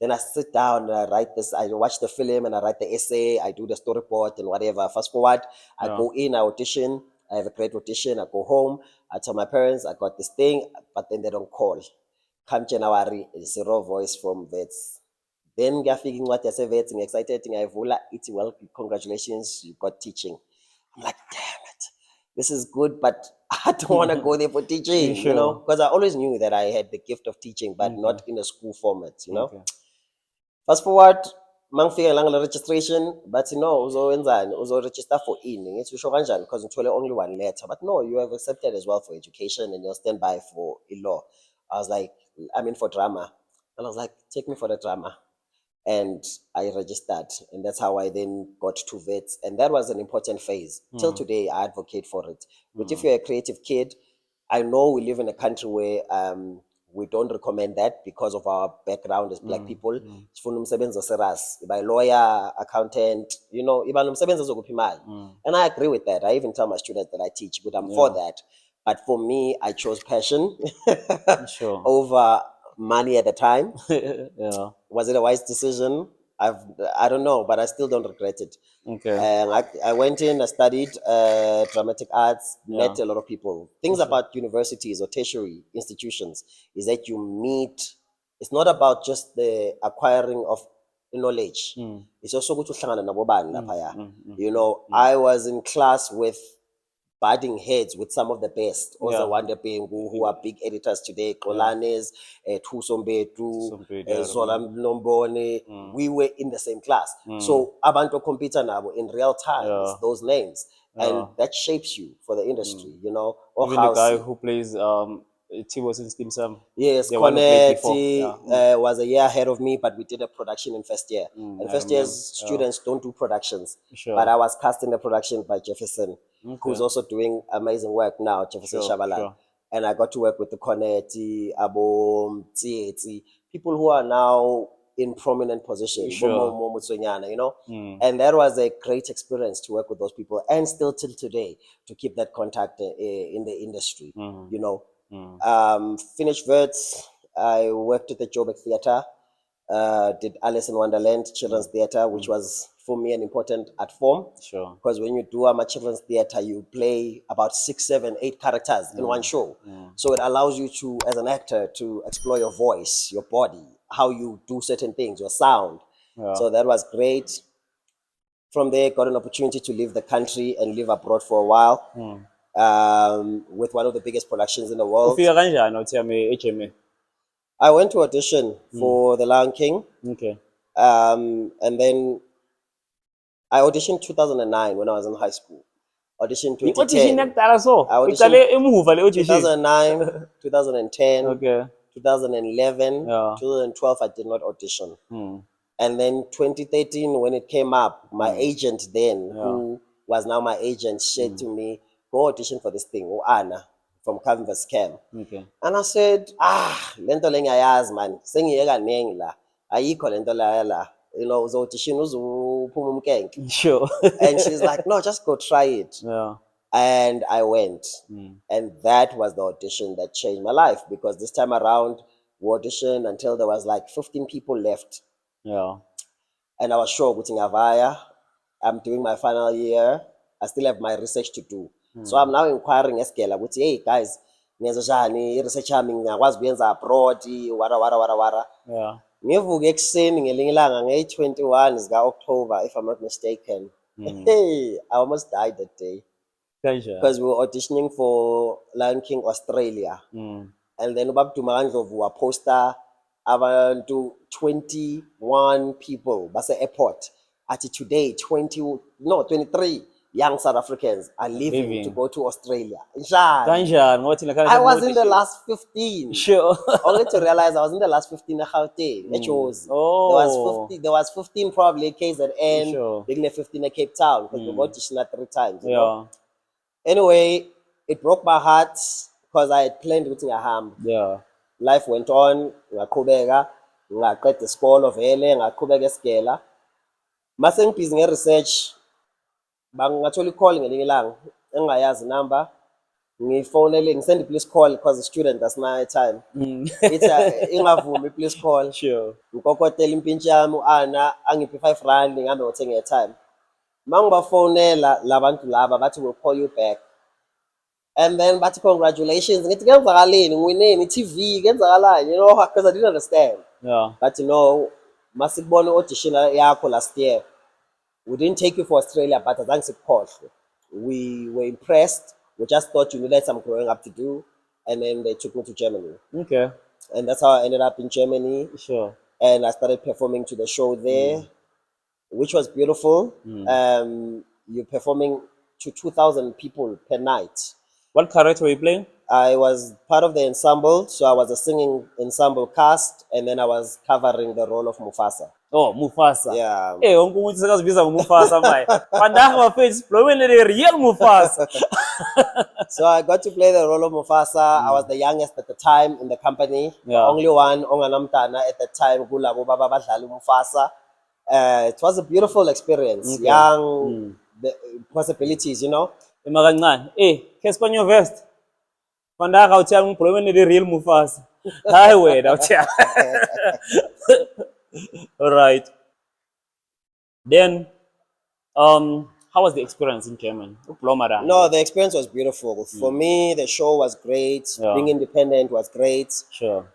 Then I sit down and I write this, I watch the film and I write the essay, I do the storyboard and whatever. Fast forward, I Yeah. go in, I audition, I have a great audition, I go home, I tell my parents I got this thing, but then they don't call. Come January, zero voice from Vets. Then ngiyafika incwadi yase Vets, excited, ngiyayivula, ithi, well, congratulations, you got teaching. I'm like, damn it, this is good, but I don't want to go there for teaching, Sure. you know, because I always knew that I had the gift of teaching, but not in a school format, you know. Okay. Fast forward, mangifika ilanga le registration, but no, uzowenzani, uzo-register for ini. Ngithi usho kanjani because ngithole only one letter. But no, you have accepted as well for education and you'll stand by for law. I was like, I'm in for drama. And I was like, take me for the drama. And I registered. And that's how I then got to Vets. And that was an important phase. Till today, I advocate for it. But if you're a creative kid, I know we live in a country where we don't recommend that because of our background as black people. Sifuna umsebenzi oseras, iba lawyer, accountant, you know, iba nomsebenzi ozokupha imali. And I agree with that. I even tell my students that I teach, but I'm for that. But for me, I chose passion Sure. over money at the time. Yeah. Was it a wise decision? I don't know, but I still don't regret it. Okay. I went in, I studied dramatic arts, met a lot of people. Things about universities or tertiary institutions is that you meet, it's not about just the acquiring of knowledge. It's also good to uhlangana nabo bani laphaya. You know, I was in class with budding heads with some of the best. Also, Wanda Pengu, who are big editors today, Kolanes, Thuso Mbetu, Zola Nombone. We were in the same class. So, abantu compete nabo in real time, those names. And that shapes you for the industry, you know. Even the guy who plays Tibo since Dim Sam. Yes, the one who played before. Cornetti was a year ahead of me, but we did a production in first year. And first year's students don't do productions. Sure. But I was cast in the production by Jefferson, who's also doing amazing work now, Jefferson Shabalala. Sure. And I got to work with the Cornetti, Abo, Tsietsi, people who are now in prominent positions, Sure. Momo Mutsonyana, you know. And that was a great experience to work with those people, and still till today to keep that contact in the industry, you know. Finished Vets, I worked at the Joburg Theatre, did Alice in Wonderland Children's Theatre, which was for me an important art form. Sure. Because when you do a children's theatre, you play about 6, 7, 8 characters in one show. So it allows you to, as an actor, to explore your voice, your body, how you do certain things, your sound. So that was great. From there, got an opportunity to leave the country and live abroad for a while with one of the biggest productions in the world. Ufika kanjani uthi HMA? I went to audition for The Lion King, Okay. and then I auditioned 2009 when I was in high school. Auditioned I-audition 2010. yakudala so. I auditioned Uyiqale emuva le audition. 2009, 2010, Okay. 2011, Yeah. 2012. I did not audition. Hmm. And then 2013, when it came up, my agent then, who was now my agent, said to me, "Go audition for this thing, Anna from Canvas Camp." Okay. And I said, lento le ngiyayazi man, sengiyeke kaningi la. Ayikho lento la. You know, uzo audition uzophuma umkenke. Sure. And she's like, "No, just go try it." Yeah. And I went. And that was the audition that changed my life, because this time around, we auditioned until there was like 15 people left. Yeah. And I was sure with Ngavaya, I'm doing my final year. I still have my research to do. So I'm now inquiring Eskela, with, hey guys, ngenzajani research yami ngiyakwazi kuyenza abroad, wara. Yeah. Ngivuke ekuseni ngelinye ilanga ngeyi-21 zika-October, if I'm not mistaken. Hey, I almost died that day, Kanjani? because we were auditioning for Lion King Australia. And then ubaba Duma Kandlovu waposta abantu 21 people base-airport athi today 23 young South Africans are leaving Leaving. to go to Australia. Njani? Kanjani? Ngothi nakhala I was in the audition. last 15. Sure. Only to realize I was in the last 15 at Gauteng, eJozi. Oh. There was 15 probably at KZN, Sure. then 15 at Cape Town, because we auditioned 3 times. You Yeah. know? Anyway, it broke my heart because I had planned with ngahamba. Yeah. Life went on, ngaqhubeka, ngaqeda isikolo vele, ngaqhubeka esigela. Mase ngibhizi nge-research, bangathola i-call ngelinye ilanga, engingayazi number. Ngifonele, ngisend i-please call because the student that's my time. Ithi ingavumi i-please call. Sure. Ngikokotela impintshi yami u-Ana angiphe 5 rand ngihambe ngothenga airtime. Mangibafonela labantu laba bathi we'll call you back. And then bathi congratulations. Ngithi kwenzakaleni ngiwineni TV kwenzakalani, you know, because I didn't understand. Yeah. But you know, masikubona audition yakho last year. We didn't take you for Australia, but azange sikukhohle. We were impressed. We just thought you needed some growing up to do. And then they took me to Germany. Okay. And that's how I ended up in Germany. Sure. And I started performing to the show there, which was beautiful. You're performing to 2,000 people per night. What character were you playing? I was part of the ensemble, so I was a singing ensemble cast, and then I was covering the role of Mufasa. Oh, Mufasa. Yeah. Eh, wonke umuntu sekazibiza ngomufasa manje. Bandanga bafethu blowing the real Mufasa. So I got to play the role of Mufasa. I was the youngest at the time in the company. Yeah. The only one onganamntana at the time kulabo baba badlala Mufasa. It was a beautiful experience. Okay. Young, the possibilities, you know. Ema kancane. Eh, Kespanyo vest. Bandanga uthi blowing the real Mufasa. Hayi wena uthi. All right. Then, how was the experience in Germany? No, the experience was beautiful. For me, the show was great. Yeah. Being independent was great. Sure.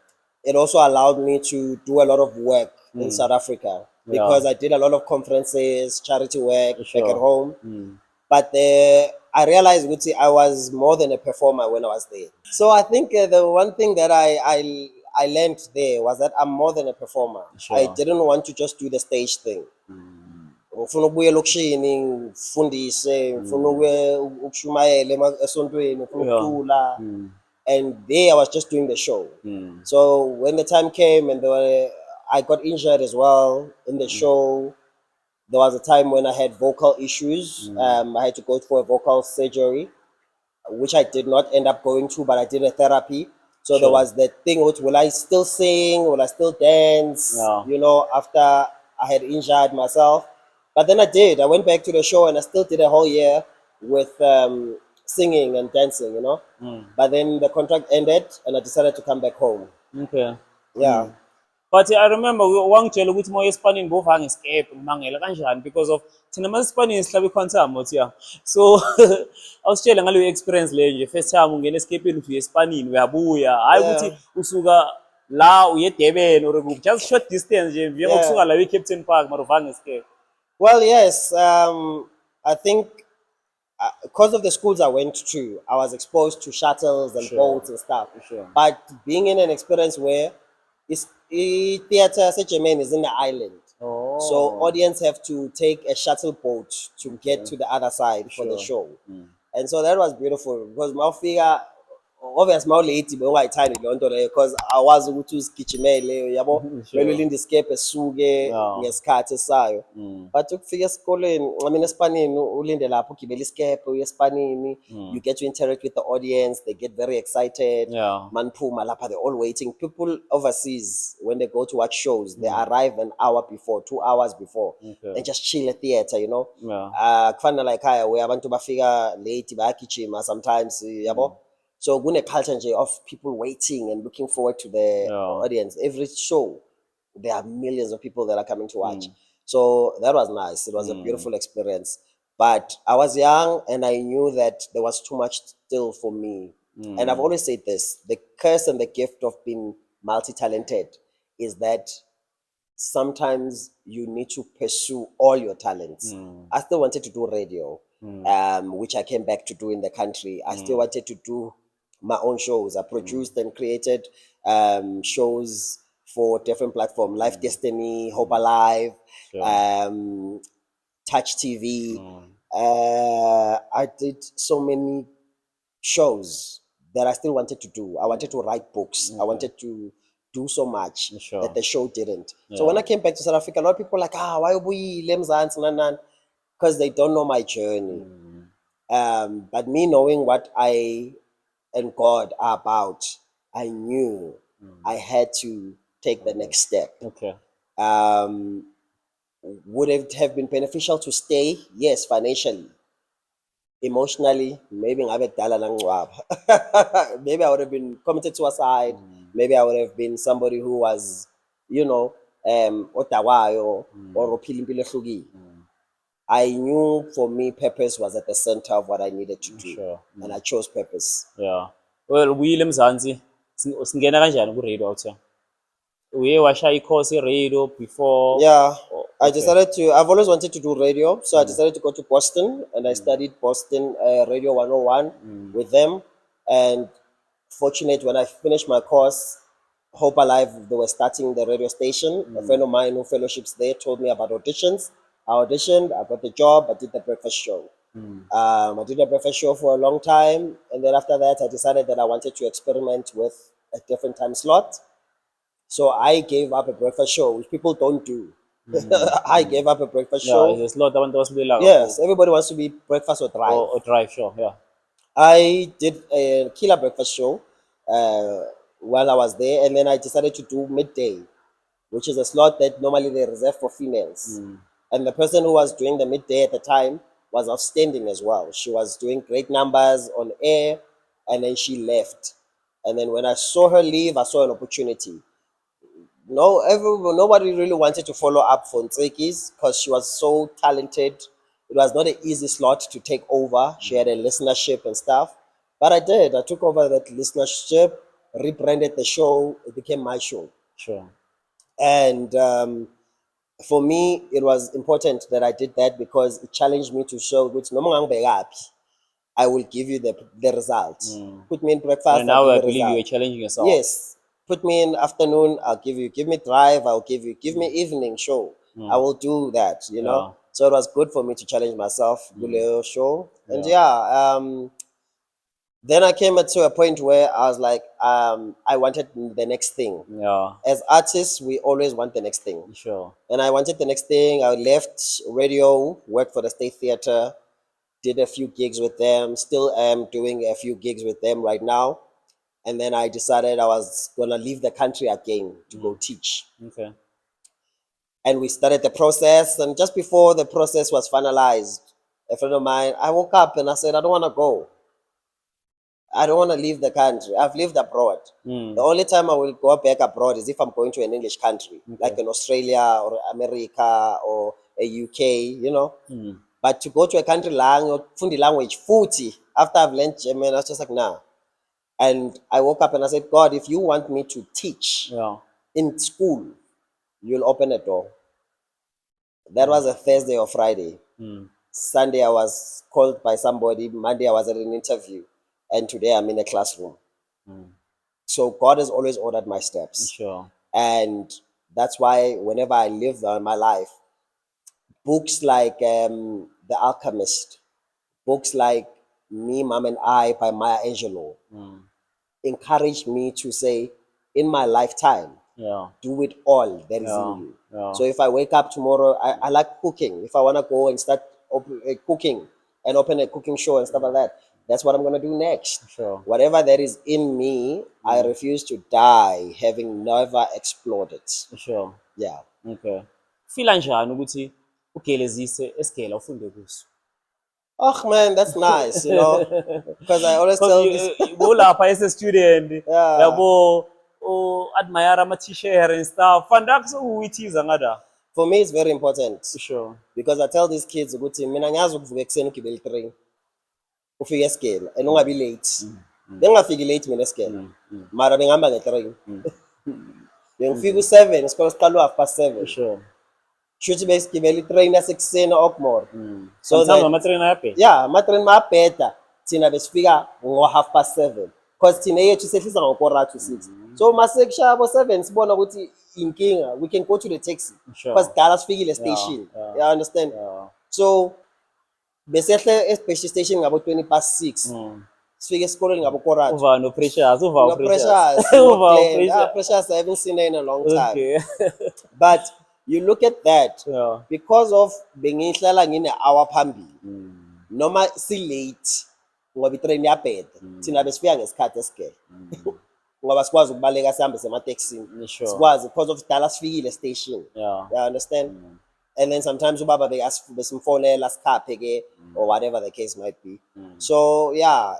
It also allowed me to do a lot of work in South Africa, because I did a lot of conferences, charity work Sure. back at home. But I realized I was more than a performer when I was there. So I think the one thing that I learned there was that I'm more than a performer. Sure. I didn't want to just do the stage thing. Ngifuna ukubuya elokishini ngifundise, ngifuna ukushumayela esontweni, ngifuna ukucula. And there I was just doing the show. So when the time came and I got injured as well in the show. There was a time when I had vocal issues. I had to go for a vocal surgery, which I did not end up going to, but I did a therapy. So there was that thing, will I still sing? Will I still dance? Yeah. You know, after I had injured myself. But then I did. I went back to the show and I still did a whole year with singing and dancing, you know. But then the contract ended and I decided to come back home. Okay. Yeah. But I remember wangitshela ukuthi moya eSpanini bovanga escape ngimangela kanjani because of thina masispanini sihlaba iquantum uthi yeah. So awusitshele ngaleyo experience le nje first time ungena escapeni uthi eSpanini uyabuya hayi ukuthi usuka la uye Durban or just short distance nje via ukusuka la eCaptain Park mara uvanga escape. Well, yes. I think because of the schools I went to, I was exposed to shuttles and boats and stuff. Sure. But being in an experience where theater Germany is in the island. Oh. So audience have to take a shuttle boat to get to the other side for the Sure. show. And so that was beautiful because mawufika obvious mawulate bewungayithandi leyo nto leyo because awazi ukuthi uzigijimele yabo Sure. kumele ulinde isikebhe sisuke Yeah. ngesikhathi sayo. But ukufika esikoleni I mean esipanini ulinde lapho ugibela isikebhe uye esipanini you get to interact with the audience, they get very excited. Yeah. Manphuma lapha they're all waiting. People overseas when they go to watch shows they arrive an hour before, 2 hours before. Okay. They just chill at theater, you know. Yeah. Kufana la ekhaya where abantu bafika late bayagijima sometimes yabo. So kune culture nje of people waiting and looking forward to the audience. Every show there are millions of people that are coming to watch. So that was nice. It was a beautiful experience. But I was young and I knew that there was too much still for me. And I've always said this, the curse and the gift of being multi-talented is that sometimes you need to pursue all your talents. I still wanted to do radio, which I came back to do in the country. I still wanted to do my own shows. I produced and created shows for different platforms, Life Destiny, Hope Alive, Touch TV. I did so many shows that I still wanted to do. I wanted to write books. I wanted to do so much that the show didn't. So when I came back to South Africa, a lot of people were like, why we because they don't know my journey. But me knowing what I and God are about, I knew I had to take the next step. Okay. Would it have been beneficial to stay? Yes, financially. Emotionally, maybe maybe I would have been committed suicide. Maybe I would have been somebody who was, you know, otawayo or ophila hluki. I knew for me purpose was at the center of what I needed to do. Sure. And I chose purpose. Yeah. Well, uyile eMzansi singena kanjani ku radio out here? Uye washa i-course radio before? Yeah. I Okay. decided to, I've always wanted to do radio. So I decided to go to Boston and I studied Boston Radio 101 with them. And fortunate when I finished my course, Hope Alive, they were starting the radio station. A friend of mine who fellowships there told me about auditions. I auditioned, I got the job, I did the breakfast show. I did the breakfast show for a long time. And then after that, I decided that I wanted to experiment with a different time slot. So I gave up a breakfast show, which people don't do. I gave up a breakfast Yeah, show. there's a lot that was like Yes, everybody wants to be breakfast or drive. or drive show, yeah. I did a killer breakfast show while I was there, and then I decided to do midday, which is a slot that normally they reserve for females. And the person who was doing the midday at the time was outstanding as well. She was doing great numbers on air, and then she left. And then when I saw her leave, I saw an opportunity. Nobody really wanted to follow up for Nsekis because she was so talented. It was not an easy slot to take over. She had a listenership and stuff. But I did. I took over that listenership, rebranded the show. It became my show. Sure. And for me, it was important that I did that because it challenged me to show which I will give you the result. Put me in breakfast. And I'll now I give you the believe you result. are challenging yourself. Yes. Put me in afternoon, I'll give you. Give me drive, I'll give you. Give me evening show, I will do that, you know. Yeah. So it was good for me to challenge myself, do a show. And then I came to a point where I was like, I wanted the next thing. Yeah, As artists, we always want the next thing. sure. And I wanted the next thing. I left radio, worked for the State Theatre, did a few gigs with them, still am doing a few gigs with them right now. And then I decided I was going to leave the country again to go teach. Okay. And we started the process. And just before the process was finalized, a friend of mine, I woke up and I said, I don't want to go. I don't want to leave the country. I've lived abroad. The only time I will go back abroad is if I'm going to an English country, like in Australia or America or a UK, you know. But to go to a country fundi language, futhi, after I've learned German, I was just like, nah. And I woke up and I said, God, if you want me to teach Yeah. in school, you'll open a door. That was a Thursday or Friday. Sunday, I was called by somebody. Monday, I was at an interview. And today, I'm in a classroom. So God has always ordered my steps. Sure. And that's why whenever I live my life, books like The Alchemist, books like Me, Mom, and I by Maya Angelou encourage me to say, in my lifetime, Yeah. do it all that is Yeah. in you. Yeah. So if I wake up tomorrow, I like cooking. If I want to go and start cooking and open a cooking show and stuff like that, that's what I'm going to do next. Sure. Whatever that is in me, I refuse to die having never explored it. Sure. Yeah. Okay. Feel njani ukuthi ugelezise esigela ufunde kuso? Oh man, that's nice, you know, because I always Because tell this. go lapha as a student, Yeah. yabo admire ama t-shirt and stuff. Fanda kusuwithiza ngada. For me, it's very important Sure. because I tell these kids ukuthi mina ngiyazi ukuvuka ekuseni ugibela i-train ufike esigela and ungabi late. Bengingafiki late mina esigela mara bengihamba nge-train. Bengifika u-7 isikole siqala u-7:30. Sure. Shuthi besigibela i-train yasekuseni okmore. So Sometimes that, ama-train ayabheda. yeah, ama-train mabheda thina besifika ngo-7:30 because thina yethu sehlisa ngo-6:45. So masekushaya abo-7 sibona ukuthi inkinga, we can go to the taxi Sure. because dala sifikile station. yeah. You understand? Yeah. So besehle esibheshe station ngabo-6:20. Sifike esikoleni ngabo-4:00. Uva no pressures, uva No pressures. pressures. Uva No blame. pressure. Pressures I haven't seen her in a long time. Okay. But you look at that, Yeah. because of bengihlala ngine-hour phambili noma si-late ngoba itrain yabheda thina besifika ngesikhathi esigele ngoba sikwazi ukubaleka sihambe semateksini Sure. sikwazi because of dala sifikile station. Yeah. You understand? And then sometimes ubaba besimfonela sikhaphe ke or whatever the case might be. So yeah,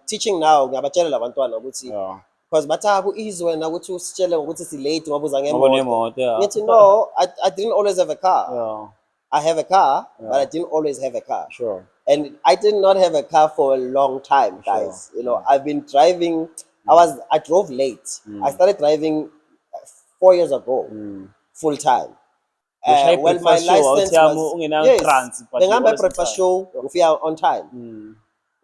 teaching now ngiyabatshela labantwana ukuthi Yeah. because bathi ku-easy wena ukuthi usitshele ngokuthi si-late ngoba uza Ngoba ngemoto. nemoto, yeah. Ngithi no, I didn't always have a car. Yeah. I have a car, but I didn't always have a car. Sure. And I did not have a car for a long time, guys. You know, I've been driving. I drove late. I started driving 4 years ago, full time. Ushaya Well, my breakfast show, license awuthi was ungena yes. trans, but Bengihamba you always breakfast on time. show, ngifika on time.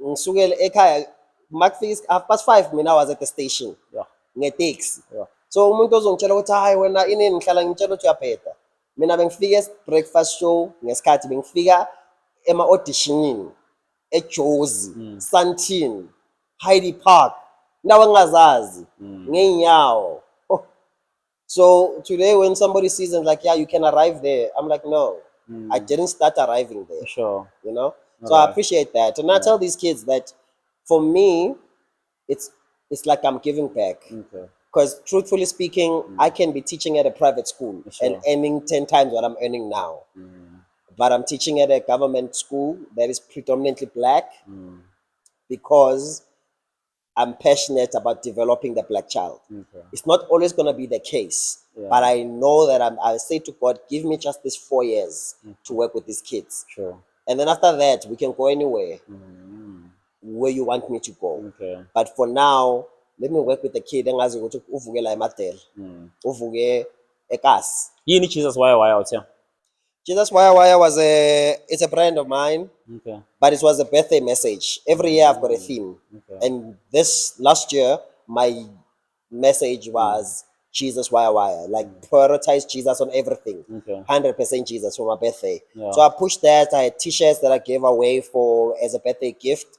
Ngisukela ekhaya, makufika 5:30 mina I was at the station. Yeah. Ngeteksi. Yeah. So umuntu ozongitshela ukuthi hayi wena inini ngihlala ngitshela ukuthi uyabheda. Mina bengifika breakfast show ngesikhathi bengifika ema-auditionini eJozi, Sandton, Hyde Park, ndawo engazazi ngeenyawo. Oh. So today when somebody sees and like, yeah, you can arrive there, I'm like, no, I didn't start arriving there. Sure. You know, so I appreciate that, and I tell these kids that for me, it's like I'm giving back. Okay. Because truthfully speaking, I can be teaching at a private school and earning 10 times what I'm earning now. But I'm teaching at a government school that is predominantly black because I'm passionate about developing the black child. Okay. It's not always going to be the case, but I know that I say to God, give me just these 4 years to work with these kids. Sure. And then after that, we can go anywhere where you want me to go. Okay. But for now, let me work with the kid engazi ukuthi uvuke la eMadela. Uvuke eKasi. Yini Jesus why out here? Jesus Waya was it's a brand of mine, Okay. but it was a birthday message. Every year I've got a theme. Okay. And this last year, my message was Jesus Waya. Like prioritize Jesus on everything. Okay. 100% Jesus for my birthday. Yeah. So I pushed that. I had t-shirts that I gave away for as a birthday gift.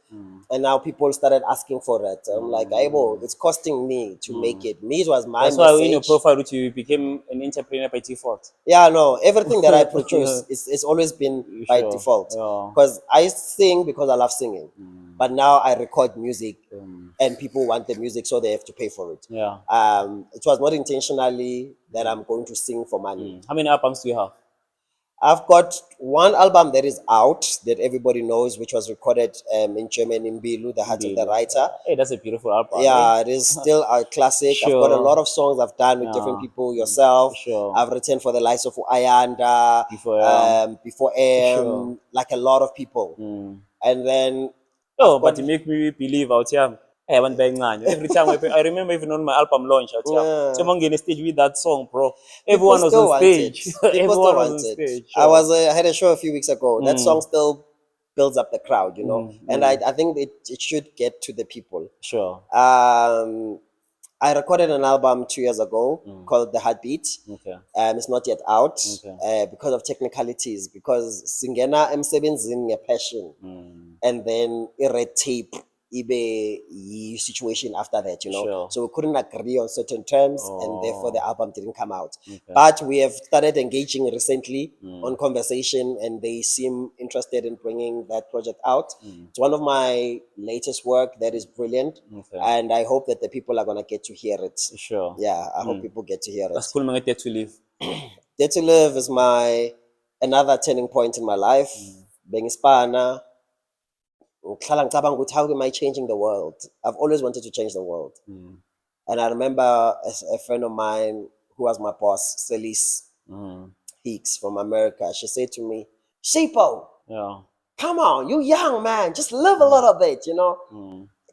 And now people started asking for it. I'm like, Aibo, it's costing me to make it. Me, it was my That's message. why in your profile you became an entrepreneur by default. Yeah, no, everything that I produce is always been by Sure. default. Yeah. Because I sing because I love singing. But now I record music and people want the music, so they have to pay for it. Yeah. It was not intentionally that I'm going to sing for money. How many albums do you have? I've got one album that is out that everybody knows, which was recorded in Germany, in Bilu, The Heart of the Writer. Hey, that's a beautiful album. Yeah, it is still a classic. I've got a Sure. lot of songs I've done with different people, yourself. Sure. I've written for the likes of Ayanda, Before M, like a lot of people. And then, Oh, but you make me believe out here. I haven't been every time I remember even on my album launch out here. Yeah. Someone in a stage with that song, bro. people Everyone was still on want stage. it. People Everyone still was want on it. stage. I had a show a few weeks ago. That song still builds up the crowd, you know. And I think it should get to the people. Sure. I recorded an album 2 years ago called The Heartbeat. Okay. It's not yet out Okay. because of technicalities. Because singena emsebenzini nge-passion, and then red tape ibe situation after that, you know. Sure. So we couldn't agree on certain terms, and therefore the album didn't come out. Okay. But we have started engaging recently on conversation, and they seem interested in bringing that project out. It's one of my latest work that is brilliant, Okay. and I hope that the people are gonna get to hear it. Sure. Yeah, I hope people get to hear it. Asikhuluma nge-Dare to Live. Dare to Live is another turning point in my life. Bengispana. Ngihlala ngicabanga ukuthi how am I changing the world? I've always wanted to change the world. And I remember a friend of mine who was my boss, Celise Hicks from America. She said to me, Shipo, Yeah. come on, you young man, just live a little bit, you know?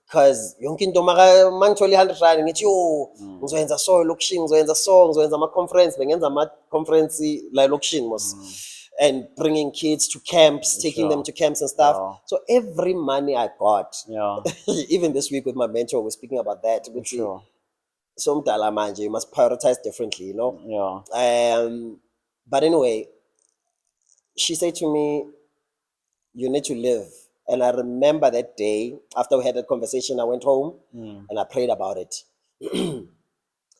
Because yonke into mangithole 100 rand ngithi yo ngizoyenza so elokishini, ngizoyenza ama-conference, bengenza ama-conference la elokishini mos, and bringing kids to camps, taking them to camps and stuff. Wow. So every money I got, Yeah. even this week with my mentor, we're speaking about that. Sure. So mdala manje, you must prioritize differently, you know? Yeah. But anyway, she said to me, you need to live. And I remember that day, after we had that conversation, I went home and I prayed about it.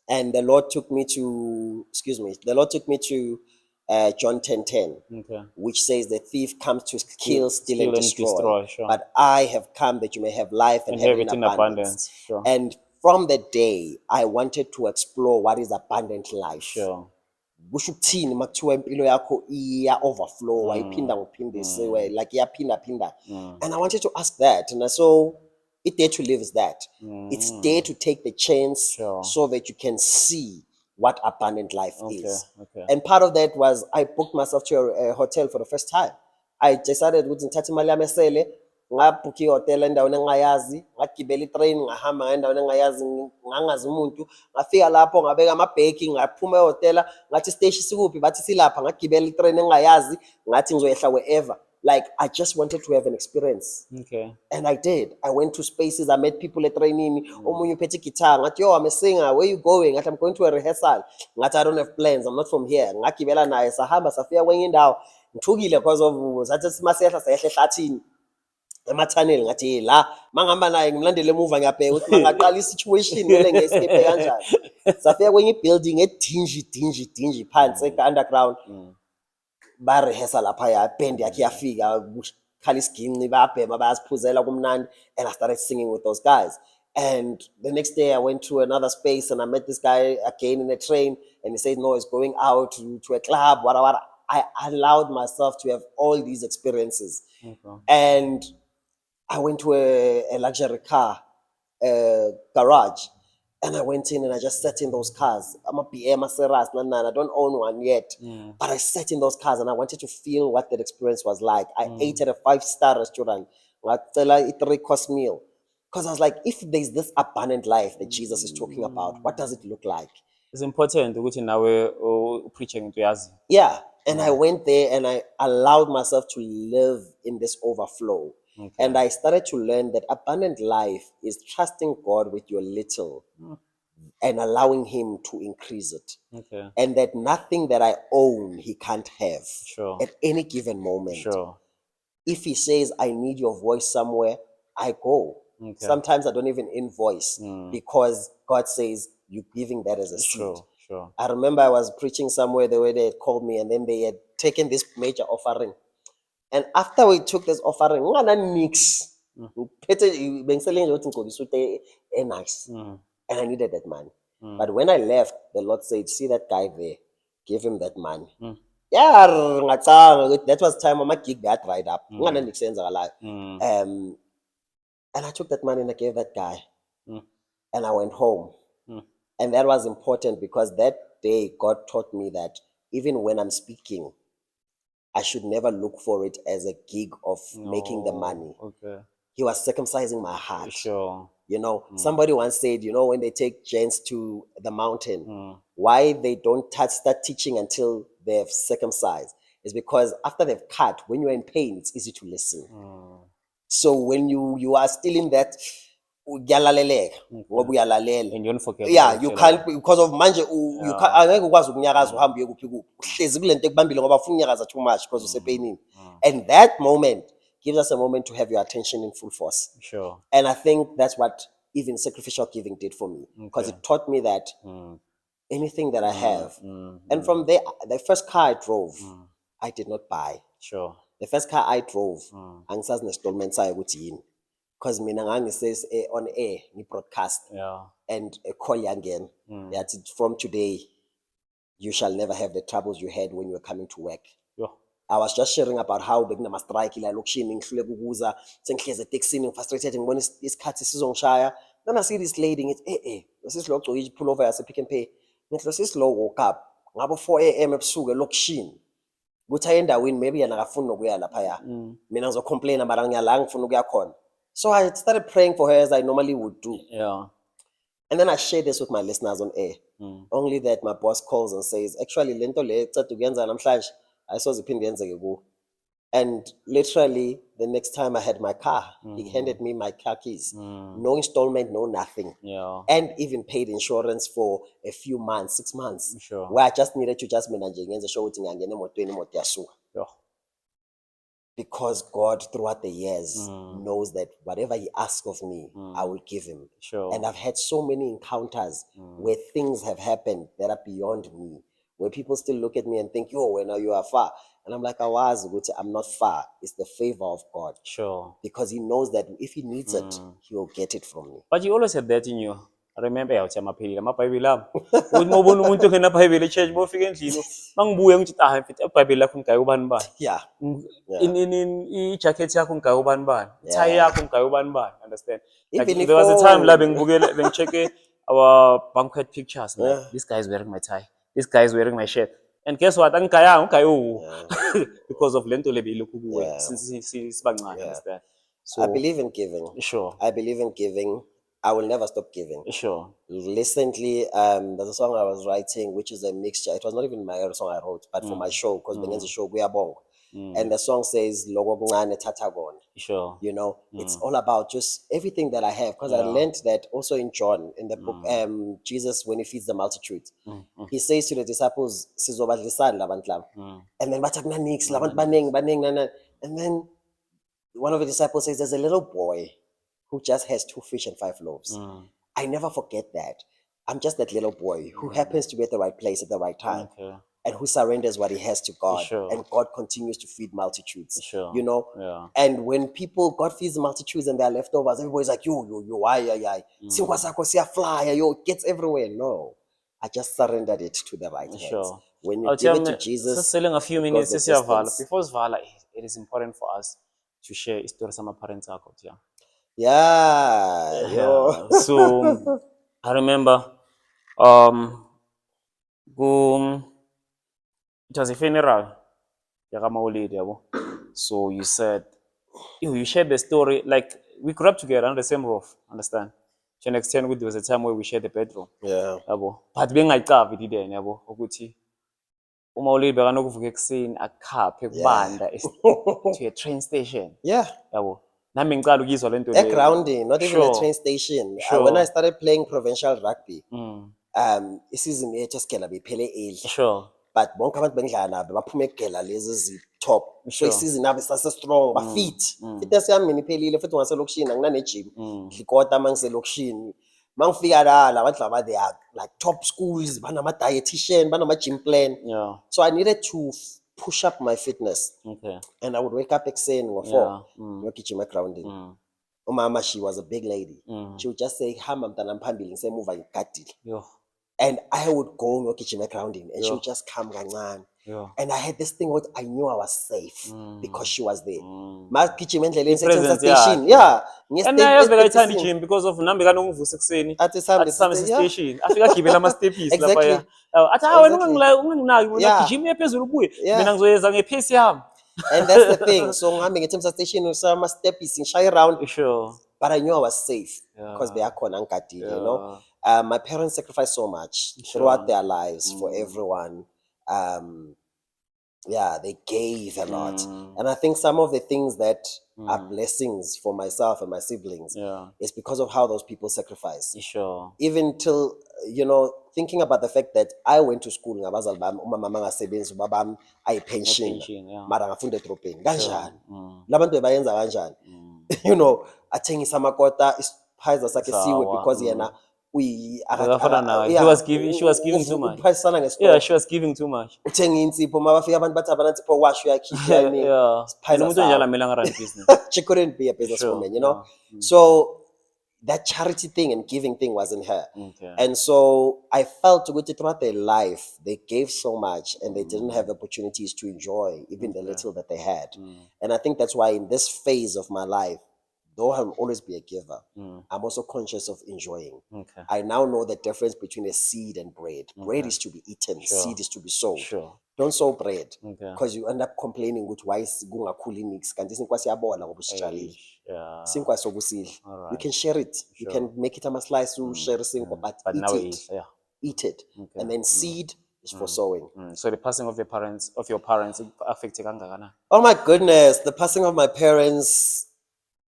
And the Lord took me to, John 10:10, Okay. which says the thief comes to kill, steal, and destroy. Sure. But I have come that you may have life and have it in abundance. Sure. And from that day, I wanted to explore what is abundant life. Sure. Kusho ukuthini makuthiwa impilo yakho iya overflow, wayiphinda ngophindisiwe, like iyaphinda. And I wanted to ask that. And so it Dare to Live is that. It's dare to take the chance so that you can see what abundant life is. Okay. And part of that was I booked myself to a hotel for the first time. I decided ukuthi ngithathe imali yami esele, ngabhukha ihotela endaweni engayazi, ngagibela itrain, ngahamba ngendaweni engayazi, ngangazi umuntu, ngafika lapho ngabeka amabheki, ngaphuma ehotela, ngathi stage sikuphi, bathi silapha, ngagibela itrain engayazi, ngathi ngizoyehla wherever. Like I just wanted to have an experience. Okay. And I did. I went to spaces, I met people at training. Omunye uphethe guitar, ngathi yo, I'm a singer, where you going? Ngathi I'm going to a rehearsal. Ngathi I don't have plans, I'm not from here. Ngagibela naye sahamba safika kwenye indawo. Ngithukile because of sathi masehla sayehla ehlathini. Ema-tunnel ngathi la mangihamba naye ngimlandele emuva ngiyabheka ukuthi mangaqala i-situation kumele nge-escape kanjani. Safika kwenye building dingy phansi underground. Barehesa laphaya, band yakhe yafika, kukhala isiginci, bayabhema, bayaziphuzela kumnandi, and I started singing with those guys. And the next day I went to another space and I met this guy again in a train, and he said, no, he's going out to a club, what. I allowed myself to have all these experiences. Okay. And I went to a luxury car garage, and I went in and I just sat in those cars. I'm a BM, a Seras, I don't own one yet. But I sat in those cars and I wanted to feel what that experience was like. I ate at a 5-star restaurant. I ate a 3-course meal. Because I was like, if there's this abundant life that Jesus is talking about, what does it look like? It's important ukuthi nawe preaching into yazi. Yeah. And I went there and I allowed myself to live in this overflow. Okay. And I started to learn that abundant life is trusting God with your little and allowing Him to increase it. Okay. And that nothing that I own, He can't have Sure. at any given moment. Sure. If He says, I need your voice somewhere, I go. Okay. Sometimes I don't even invoice because God says, you're giving that as a seed. Sure. I remember I was preaching somewhere the way they had called me, and then they had taken this major offering. And after we took this offering, nice. And I needed that money. But when I left, the Lord said, see that guy there, give him that money. Yeah, that was time my gig that dried up. And I took that money and I gave that guy. And I went home. And that was important because that day God taught me that even when I'm speaking, I should never look for it as a gig of making the money. Okay. He was circumcising my heart. Sure. You know, somebody once said, you know, when they take gents to the mountain, why they don't start teaching until they've circumcised is because after they've cut, when you're in pain, it's easy to listen. So when you are still in that kuyalaleleka ngoba uyalalela. And you don't forget. Yeah, what you you're can't because of manje you Yeah. can't angeke ukwazi ukunyakaza uhambe uye kuphi kuphi. Uhlezi kulento ekubambile ngoba ufuna unyakaza too much because usepainini. And that moment gives us a moment to have your attention in full force. Sure. And I think that's what even sacrificial giving did for me because it taught me that anything that I have, and from there, the first car I drove, I did not buy. Sure. The first car I drove, angisazi ne-installment sayo ukuthi yini, because mina ngangises on air ni-broadcast Yeah. and a call yangena that from today you shall never have the troubles you had when you were coming to work. Yeah. I was just sharing about how bekunama-strike la lokishini ngihluleka ukuza sengihlezi etekisini ngifrustrated ngibona isikhathi sizongishaya. Then I see this lady ngithi sisi lo ogcoke i-pullover yase Pick n Pay ngithi lo sisi lo woke up ngabo 4 a.m. ebusuku elokishini kuthi aye endaweni maybe yena akafuni nokuya laphaya mina ngizocomplaina mara ngiyala ngifuna ukuya khona. So I started praying for her as I normally would do. Yeah. And then I share this with my listeners on air. Only that my boss calls and says, actually, lento le eceda ukuyenza namhlanje ayisoze iphinde yenzeke kuwe. And literally, the next time I had my car, he handed me my car keys. No installment, no nothing. Yeah. And even paid insurance for a few months, 6 months. Sure. Where I just needed to just mina nje ngenze sure ukuthi ngiyangena emotweni imoto yasuka. Yeah. Because God, throughout the years, knows that whatever He asks of me, I will give Him. Sure. And I've had so many encounters where things have happened that are beyond me, where people still look at me and think, yo, when you are far. And I'm like, I'm not far. It's the favor of God. Sure. Because He knows that if He needs it, He will get it from me. But you always have that in you. I remember yathi amaphilile amabhayibheli ami. Uthi mawubona umuntu ongenabhayibheli echurch bofika endlini mangibuye ngithi mfethu ibhayibheli lakho ngigaye ubani bani. Yeah. In i-jacket yakho ngigaye ubani bani. Tie yakho ngigaye ubani bani. Understand? Like, Even if there was a time la bengicheck our banquet pictures. Like, this guy is wearing my tie. This guy is wearing my shirt. And guess what? Angigayanga ugaye because of lento lebelokhu kuwe since sibancane. Understand? So I believe in giving. Sure. I believe in giving. I will never stop giving. Sure. Recently, there's a song I was writing, which is a mixture. It was not even my own song I wrote, but for my show, because Bengenzi show Kuyabonga. And the song says, Logo Kuncane Thatha Kona. Sure. You know, it's all about just everything that I have. Because I learned that also in John, in the book, Jesus, when He feeds the multitude, He says to the disciples, Sizobadlisana labantu laba. And then bathakuna nix, labantu baning. And then one of the disciples says, there's a little boy who just has 2 fish and 5 loaves. I never forget that. I'm just that little boy who happens to be at the right place at the right time. Okay. And who surrenders what he has to God. Sure. And God continues to feed multitudes. Sure. You know? Yeah. And when God feeds multitudes and they're leftovers, everybody's like, yo, ay. Sinkwa sakho siyafly, yo, it gets everywhere. No. I just surrendered it to the right hands. Sure. When you give it to Jesus, just selling a few it minutes goes the sesiyavala. distance. Before sivala, it is important for us to share stories sama parents akho. Yeah. Yeah. Yo. So I remember it was a funeral. So you said you shared the story, like we grew up together under the same roof, understand? To an extent, there was a time where we shared the bedroom. Yeah. But bengayicavi dideni yabo ukuthi uma ulili bekanokuvuka ekuseni akhaphe kubanda to a train station. Yeah. Yabo. Nami ngicala ukuyizwa lento le. Grounding, not even a train station. Sure. When I started playing provincial rugby, isizini yethu esigela bephele early. Sure. But bonke abantu bengidlala nabo baphuma egela lezi zi-top. So Sure. isizini yabo sase-strong, ba-fit. Fitness yami mina iphelile futhi ngaselokishini anginane-gym. Ngikota uma ngiselokishini. Uma ngifika la abantu laba they are like top schools, banama-dietitian, banama-gym plan. Yeah. So I needed to push up my fitness. Okay. And I would wake up ekuseni ngo-4 ngiyogijima grounding. Umama, she was a big lady. She would just say, hamba mntana phambili ngisemuva ngigadile. Yo. And I would go ngiyogijima grounding and she would just come kancane. Yeah. And I had this thing where I knew I was safe because she was there. Magijima endleleni Presence station. yakhe. Yeah. And yazi bekayithanda i-gym because of nami bekanongivusa ekuseni. Athi sihambe Sihambe yeah. station. Afika agibela ama-steppies Exactly. lapha. Athi wena Exactly. unginaki wena Yeah. gijima ephezulu ubuye. Yeah. Mina ngizoyeza ngepace yami. And that's the thing. So ngihambe ngeThemsa station ngisama steppies ngishaye around. Sure. But I knew I was safe Yeah. because beyakhona ngigadile, you know. My parents sacrificed so much throughout their lives for everyone. Yeah, they gave a lot. And I think some of the things that are blessings for myself and my siblings. Yeah. It's because of how those people sacrifice. Sure. Even till, thinking about the fact that I went to school ngabazali bami, umama angasebenzi, ubaba bami ayipension, Pension, yeah. mara ngafunda edrobheni. Kanjani? Mm. Labantu bayenza kanjani? Athengisa amakota, isiphayiza sakhe siwe Sawa, because yena Akafana nawe. She was giving too much. uphayisana Yeah, ngesitolo. she was giving too much. Uthenga insipho, mabafika abantu bathi abanensipho wash uyakhipha. I mean, Yeah. isiphayiza Umuntu sawo. onjalo amele angarun business. She couldn't be a businesswoman, Sure, So that charity thing and giving thing was in her. Okay. And so I felt throughout their life, they gave so much and they didn't have opportunities to enjoy even the little that they had. And I think that's why in this phase of my life, though I'll always be a giver, I'm also conscious of enjoying. Okay. I now know the difference between a seed and bread. Bread is to be eaten, seed is to be sown. Sure. Don't sow bread Okay. because you end up complaining with why kungakhuli nix kanti isinkwa siyabola ngoba usitshalile. Yeah. Sinkwa sokusidla. You Alright. can share it. You can make it a slice, you share sinkwa, but now eat it. yeah. Eat it. Okay. And then seed is for sowing. So the passing of your parents affected kangakanani? Oh my goodness, the passing of my parents,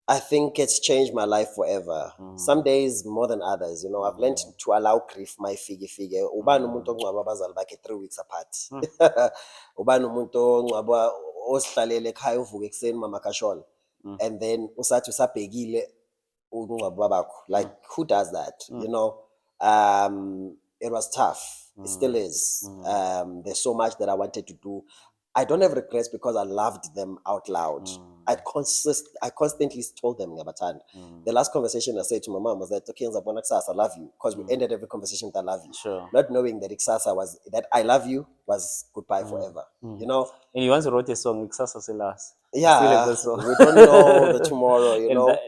I think it's changed my life forever. Some days more than others. I've learned to allow grief my figure. Ubani umuntu ongcwaba abazali bakhe 3 weeks apart. Ubani umuntu ongcwaba osihlalele ekhaya uvuka ekseni mama kashona. And then usathi usabhekile ungcwaba bakho. Like who does that? It was tough. It still is. There's so much that I wanted to do. I don't have regrets because I loved them out loud. I constantly told them Ngabatanda. The last conversation I said to my mom was that, okay, I love you. Because we ended every conversation with I love you. Sure. Not knowing that Iksasa was, that I love you was goodbye forever. And you once wrote a song, Iksasa Silas. Yeah, Still have that song. we don't know the tomorrow,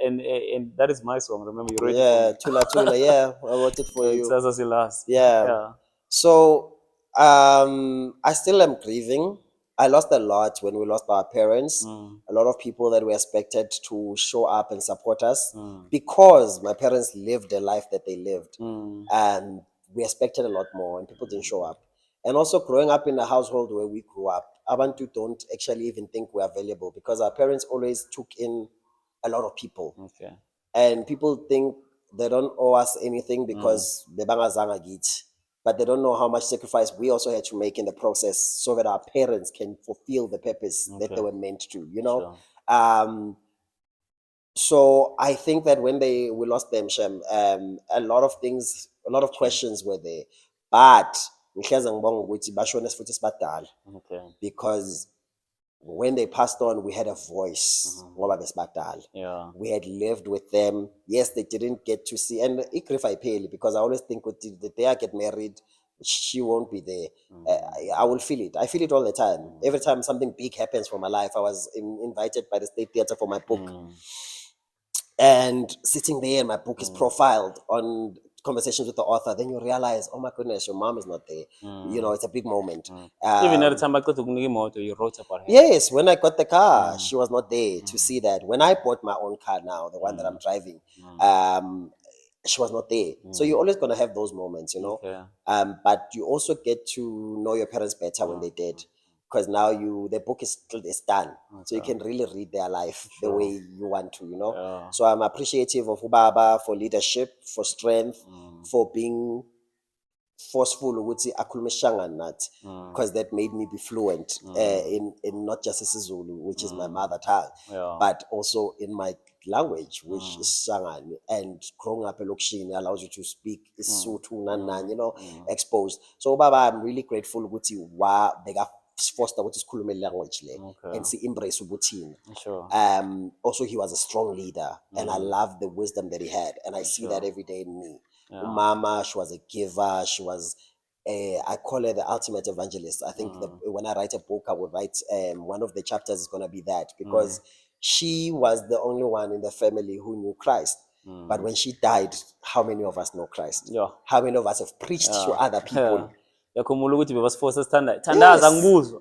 And that is my song, remember you wrote it Yeah, Tula, yeah, I wrote it for you. Iksasa Silas. Yeah. So, I still am grieving. I lost a lot when we lost our parents. A lot of people that we expected to show up and support us because my parents lived the life that they lived. And we expected a lot more and people didn't show up. And also growing up in a household where we grew up, Abantu don't actually even think we're available because our parents always took in a lot of people. Okay. And people think they don't owe us anything because bebangazanga git. But they don't know how much sacrifice we also had to make in the process so that our parents can fulfill the purpose that they were meant to, Sure. So I think that when we lost them, Shem, a lot of things, a lot of questions were there. But Okay. because when they passed on, we had a voice. Yeah. We had lived with them. Yes, they didn't get to see. And because I always think the day I get married, she won't be there. I will feel it. I feel it all the time. Every time something big happens for my life, I was invited by the State Theatre for my book. And sitting there, my book is profiled on conversations with the author, then you realize, oh my goodness, your mom is not there. It's a big moment. Even at the time I got to motor, you wrote about her. Yes, when I got the car, she was not there to see that. When I bought my own car now, the one that I'm driving, she was not there. So you're always going to have those moments, Okay. But you also get to know your parents better when they did. Because now the book is done. So you can really read their life the way you want to, Yeah. So I'm appreciative of Ubaba for leadership, for strength, for being forceful, because that made me be fluent in not just isiZulu, which is my mother tongue, but also in my language, which is Sangani. And growing up in Lokshini allows you to speak Isotho, exposed. So Ubaba, I'm really grateful wa bega forced ukuthi sikhulume language le and see embrace ubuthina. Sure. Also he was a strong leader and I love the wisdom that he had and I see that every day in me. Mama, she was a giver. She was I call her the ultimate evangelist. I think when I write a book, I would write one of the chapters is going to be that because she was the only one in the family who knew Christ. But when she died, how many of us know Christ? Yeah. How many of us have preached to other people? yakhumbula ukuthi bebasiforce thandaza ngibuzwa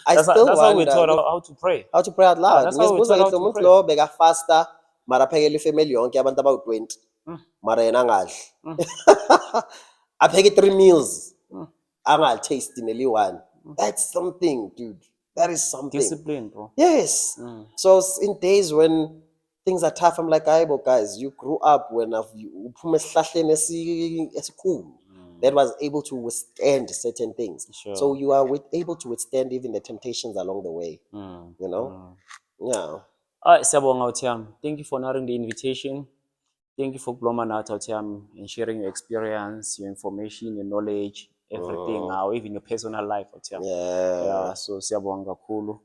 I still that's how we wonder taught how to pray. how to pray out loud. that's how we Ngizibuza taught how ngithi to umuntu pray. lo bekafasta mara aphekela ifamily yonke abantu abawu-20 mara yena angadli apheke 3 meals angali taste neli one. That's something, dude. That is something. Discipline, bro. Yes. So in days when things are tough, I'm like, "Aibo, guys, you grew up when uphume esihlahleni esikhulu that was able to withstand certain things. Sure. So you are able to withstand even the temptations along the way. You know? Yeah. Siyabonga Uthiyam. Thank you for honoring the invitation. Thank you for blowing out Uthiyam and sharing your experience, your information, your knowledge, everything, even your personal life Uthiyam. Yeah. Yeah, so siyabonga kakhulu.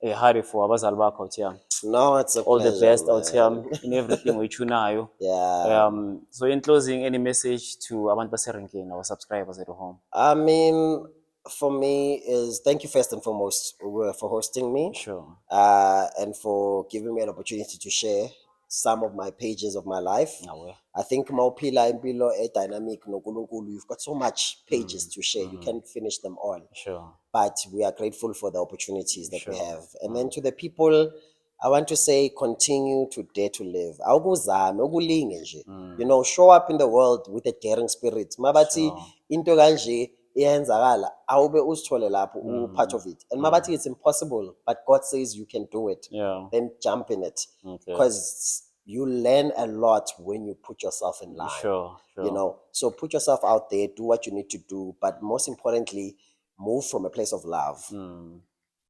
Ehari for abazali bakho Uthiyam. No, it's a All the pleasure, best man. Uthiyam in everything unayo. Yeah. So in closing, any message to abantu baserenkeni, our subscribers at home? I mean, for me is thank you first and foremost for hosting me. Sure. And for giving me an opportunity to share some of my pages of my life. Nawe. I think Maupila Impilo a dynamic nonkulunkulu, you've got so much pages to share. You can't finish them all. Sure. But we are grateful for the opportunities that we have. And then to the people, I want to say continue to dare to live. Awukuzame, ukulinge nje. You know, show up in the world with a daring spirit. Mabati into kanje iyenzakala, awube uzithole lapho part of it. And mabati it's impossible, but God says you can do it. Yeah. Then jump in it. Okay. Because you learn a lot when you put yourself in line. Sure. You know, so put yourself out there, do what you need to do, but most importantly, move from a place of love.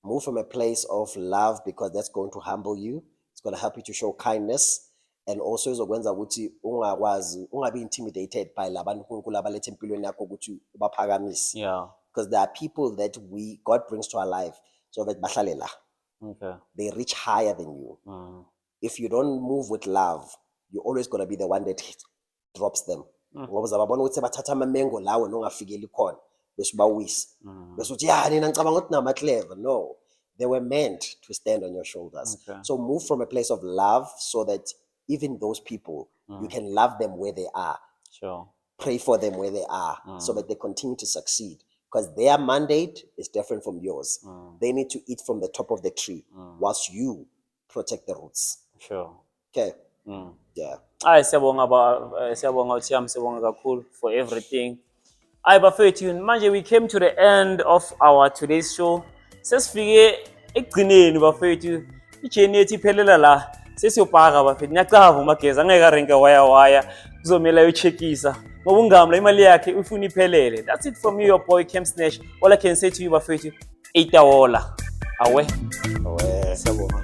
Move from a place of love because that's going to humble you. It's going to help you to show kindness, and also izokwenza ukuthi ungabi intimidated by labantu uNkulunkulu abalethe empilweni yakho ukuthi ubaphakamise. Yeah. Because there are people that God brings to our life so that bahlale la. Okay. They reach higher than you. If you don't move with love, you're always going to be the one that drops them. Ngoba uzababona ukuthi bathatha amamengo lawe nongafikeli khona bese bawisa. Bese uthi ya nina ngicabanga ukuthi nama clever. No. They were meant to stand on your shoulders. Okay. So move from a place of love so that even those people, you can love them where they are. Sure. Pray for them where they are so that they continue to succeed. Because their mandate is different from yours. They need to eat from the top of the tree whilst you protect the roots. Sure. Okay? Yeah. Siyabonga Uthiyam, siyabonga kakhulu for everything. Bafethu, manje we came to the end of our today's show. Sesifike ekugcineni bafethu. Ijeni yethu iphelela la. Sesiyopaka bafethu. Nyacava umageza angeke arenke waya kuzomela yocheckisa. Ngoba ungamla imali yakhe ufuna iphelele. That's it from me, your boy Camp Snatch. All I can say to you bafethu, eitawola. Awe. Siyabonga.